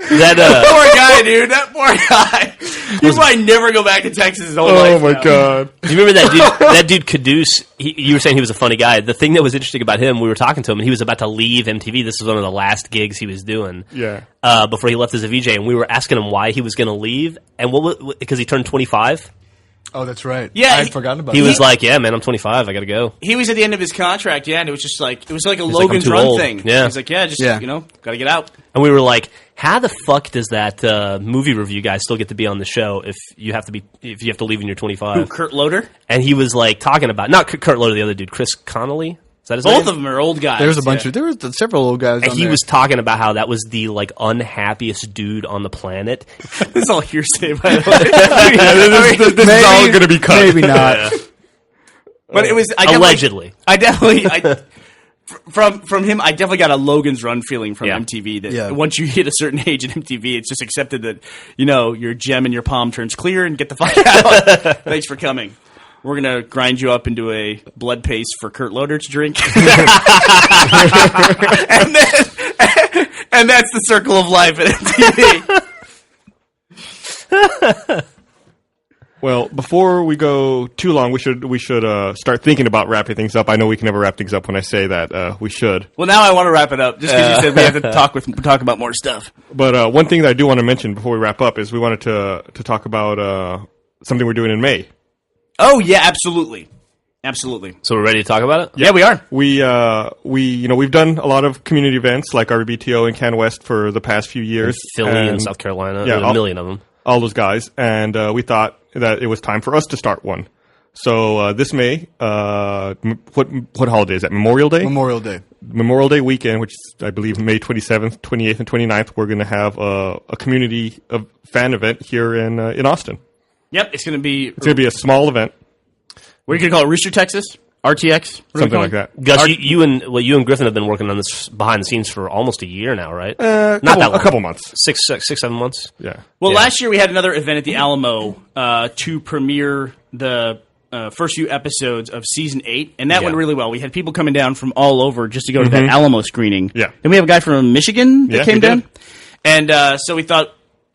Poor guy, dude. That poor guy. He'll probably never go back to Texas his whole life. Oh my now. god! Do you remember that dude? That dude Caduce. You were saying he was a funny guy. The thing that was interesting about him, we were talking to him, and he was about to leave MTV. This was one of the last gigs he was doing. Yeah. Before he left as a VJ, and we were asking him why he was going to leave, and because he turned 25. Oh, that's right. Yeah, I had forgotten about He that. was like, "Yeah, man, I'm 25. I got to go." He was at the end of his contract, yeah, and it was just like a like, Logan's "I'm too Run old." thing. Yeah. He's like, gotta get out. And we were like, "How the fuck does that movie review guy still get to be on the show if you have to leave when you're 25?" Who, Kurt Loder? And he was like talking about not Kurt Loder, the other dude, Chris Connolly. Is that his Both name? of them are old guys. There was a bunch yeah. of there was several old guys. And on he there. was talking about how that was the like unhappiest dude on the planet. This is all hearsay, by the way. This is all going to be cut. Maybe not. But it was Allegedly. From him, I definitely got a Logan's Run feeling from Yeah. MTV. That Yeah. once you hit a certain age in MTV, it's just accepted that your gem in your palm turns clear and get the fuck out. Thanks for coming. We're gonna grind you up into a blood paste for Kurt Loder to drink, and that's the circle of life at MTV. Well, before we go too long, we should start thinking about wrapping things up. I know we can never wrap things up when I say that we should. Well, now I want to wrap it up just because you said we have to talk about more stuff. But one thing that I do want to mention before we wrap up is we wanted to talk about something we're doing in May. Oh yeah, absolutely. So we're ready to talk about it? Yeah, we are. We've done a lot of community events like RBTO and Can West for the past few years. Philly and South Carolina. Yeah, There's a million of them. All those guys, and we thought that it was time for us to start one. So this May, what holiday is that? Memorial Day? Memorial Day. Memorial Day weekend, which is, I believe, May 27th, 28th, and 29th, we're going to have a community fan event here in Austin. Yep, it's going to be. It's going to be a small event, What are you going to call it? Rooster Texas? RTX? something like that. Gus, you and Griffin have been working on this behind the scenes for almost a year now, right? Not that long. A couple months. Six, 7 months. Yeah. Well, Yeah. last year we had another event at the Alamo to premiere the first few episodes of Season 8, and that Yeah. went really well. We had people coming down from all over just to go to that Alamo screening. Yeah. And we have a guy from Michigan that Yeah, came we down. did. And so we thought,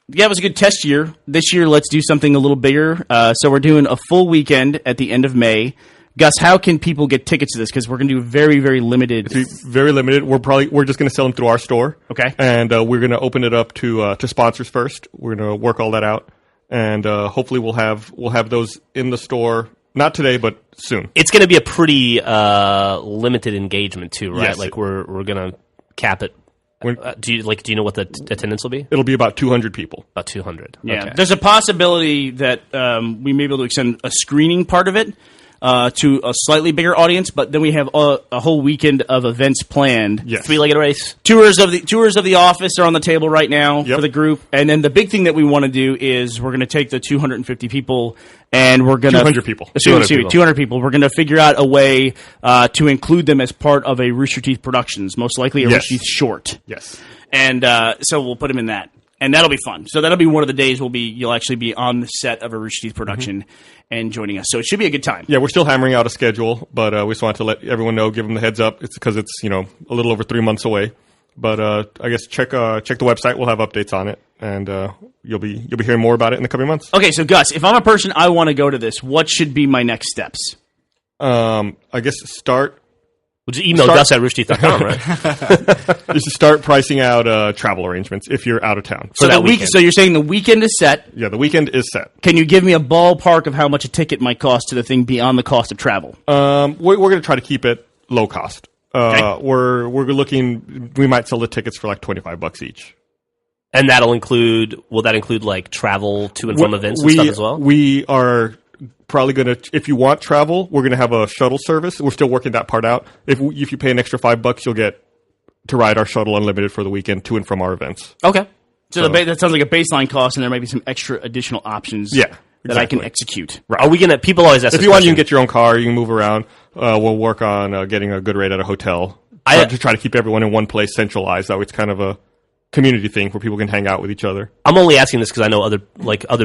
yeah, it was a good test year. This year, let's do something a little bigger. So we're doing a full weekend at the end of May. Gus, how can people get tickets to this? Because we're going to do very, very limited. Very limited. We're just going to sell them through our store. Okay. And we're going to open it up to sponsors first. We're going to work all that out, and hopefully we'll have those in the store. Not today, but soon. It's going to be a pretty limited engagement too, right? Yes. Like we're going to cap it Do you know what the attendance will be? It'll be about 200 people. About 200. Yeah, Okay. there's a possibility that we may be able to extend a screening part of it to a slightly bigger audience, but then we have a whole weekend of events planned. Yes. Three-legged race. Tours of the office are on the table right now Yep. for the group, and then the big thing that we want to do is we're going to take the 250 people and we're going to 200 people. 200 people. We're going to figure out a way to include them as part of a Rooster Teeth Productions, most likely a Yes. Rooster Teeth short. Yes. And so we'll put them in that. And that'll be fun. So that'll be one of the days you'll actually be on the set of a Rooster Teeth production and joining us. So it should be a good time. Yeah, we're still hammering out a schedule, but we just wanted to let everyone know, give them the heads up. It's because it's a little over 3 months away. But I guess check the website. We'll have updates on it, and you'll be hearing more about it in the coming months. Okay, so Gus, if I'm a person I want to go to this, what should be my next steps? I guess start. Well, just email Gus at roosterteeth.com, right? Just start pricing out travel arrangements if you're out of town. So that weekend. So you're saying the weekend is set. Yeah, the weekend is set. Can you give me a ballpark of how much a ticket might cost to the thing beyond the cost of travel? We're going to try to keep it low cost. Okay. We're looking. We might sell the tickets for like $25 each. And will that include like travel to and from events and stuff as well? We are probably going to, if you want travel, we're going to have a shuttle service. We're still working that part out. If you pay an extra $5, you'll get to ride our shuttle unlimited for the weekend to and from our events. Okay. So that sounds like a baseline cost, and there might be some extra additional options that I can execute. Right. Are we going to, people always ask If this you want, question. you can get your own car. You can move around. We'll work on getting a good rate at a hotel to try to keep everyone in one place centralized. That way it's kind of a community thing where people can hang out with each other. I'm only asking this because I know other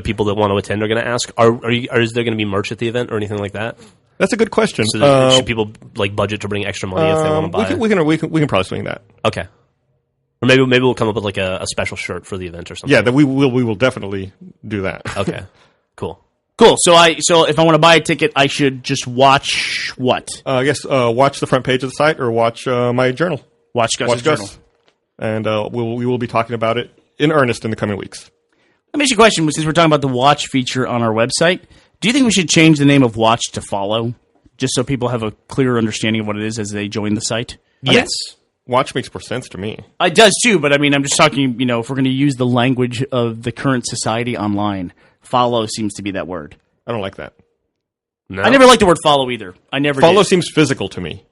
people that want to attend are going to ask. Is there going to be merch at the event or anything like that? That's a good question. So should people budget to bring extra money if they want to buy? We can probably swing that. Okay. Or maybe we'll come up with like a special shirt for the event or something. Yeah, we will definitely do that. Okay. Cool. So if I want to buy a ticket, I should just watch what? I guess watch the front page of the site or watch my journal. Watch Gus's journal. And we will be talking about it in earnest in the coming weeks. Let me ask you a question, since we're talking about the watch feature on our website. Do you think we should change the name of watch to follow, just so people have a clearer understanding of what it is as they join the site? Yes. Watch makes more sense to me. It does too, but I mean, I'm just talking, if we're going to use the language of the current society online, follow seems to be that word. I don't like that. No. I never liked the word follow either. I never Follow did. seems physical to me.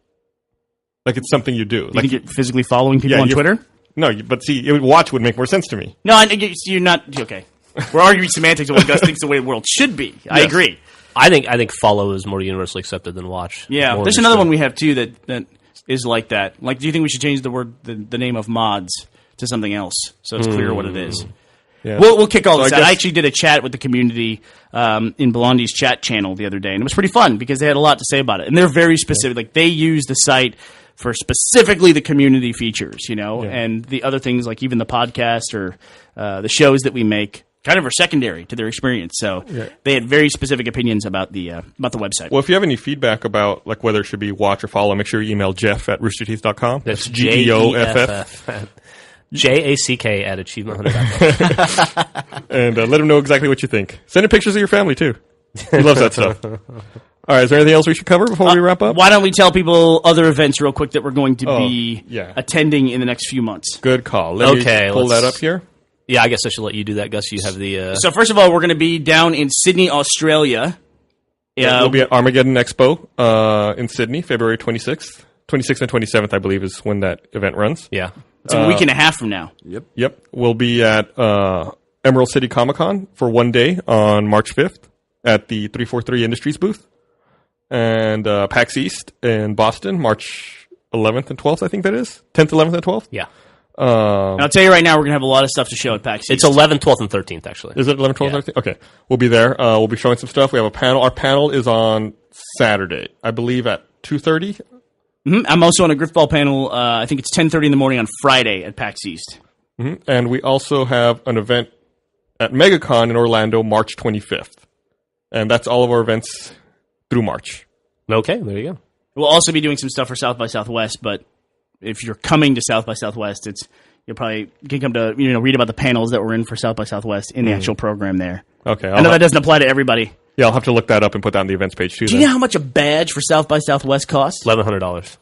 Like it's something you do. You Like think you're physically following people on Twitter? No, but see, watch would make more sense to me. No, you're not. Okay. We're arguing semantics of what Gus thinks the way the world should be. I agree. I think follow is more universally accepted than watch. Yeah, More there's understood. another one we have too that is like that. Like, do you think we should change the name of mods to something else so it's clear what it is? Yeah. We'll kick all this out. guess- I actually did a chat with the community in Blondie's chat channel the other day, and it was pretty fun because they had a lot to say about it. And they're very specific. Like, they use the site for specifically the community features, and the other things like even the podcast or the shows that we make kind of are secondary to their experience. So they had very specific opinions about the website. Well, if you have any feedback about like whether it should be watch or follow, make sure you email Jeff at roosterteeth.com. That's GEOFF. JACK@achievementhunter.com. And let him know exactly what you think. Send him pictures of your family too. He loves that stuff. All right, is there anything else we should cover before we wrap up? Why don't we tell people other events real quick that we're going to be yeah. attending in the next few months? Good call. Let me pull that up here. Yeah, I guess I should let you do that, Gus. You have the... So first of all, we're going to be down in Sydney, Australia. We'll be at Armageddon Expo in Sydney, February 26th. 26th and 27th, I believe, is when that event runs. Yeah. It's a week and a half from now. Yep. We'll be at Emerald City Comic-Con for one day on March 5th at the 343 Industries booth. And PAX East in Boston, March 11th and 12th, I think that is. 10th, 11th, and 12th. Yeah. And I'll tell you right now, we're going to have a lot of stuff to show at PAX East. It's 11th, 12th, and 13th, actually. Is it 11th, 12th, 13th? Okay. We'll be there. We'll be showing some stuff. We have a panel. Our panel is on Saturday, I believe at 2:30. I'm also on a Griffball panel. I think it's 10:30 in the morning on Friday at PAX East. And we also have an event at MegaCon in Orlando, March 25th. And that's all of our events through March. Okay, there you go. We'll also be doing some stuff for South by Southwest, but if you're coming to South by Southwest, you'll probably can come to read about the panels that we're in for South by Southwest in the actual program there. Okay. I know that doesn't apply to everybody. Yeah, I'll have to look that up and put that on the events page too. Do you know how much a badge for South by Southwest costs? $1,100.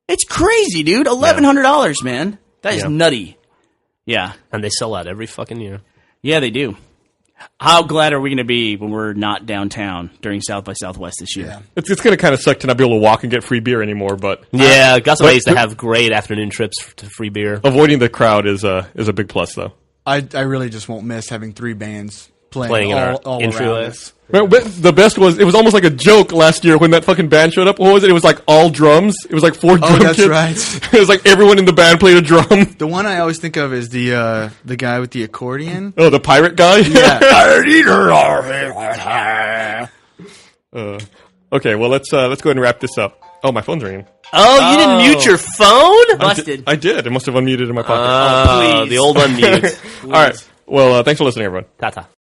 It's crazy, dude. $1,100, man. That is Yeah. nutty. Yeah. And they sell out every fucking year. Yeah, they do. How glad are we going to be when we're not downtown during South by Southwest this year? Yeah. It's going to kind of suck to not be able to walk and get free beer anymore, but Yeah, got some but- ways to have great afternoon trips to free beer. avoiding the crowd is a big plus, though. I really just won't miss having 3 bands Playing in our all entryway. around us. But the best was, it was almost like a joke last year when that fucking band showed up. What was it? It was like all drums. It was like 4 drum that's kits. right. It was like everyone in the band played a drum. The one I always think of is the guy with the accordion. Oh, the pirate guy? Yeah. Okay, well, let's go ahead and wrap this up. Oh, my phone's ringing. Oh, you didn't mute your phone? Busted. I did. It must have unmuted in my pocket. Oh, please. the old unmute. All right. Well, thanks for listening, everyone. Ta-ta.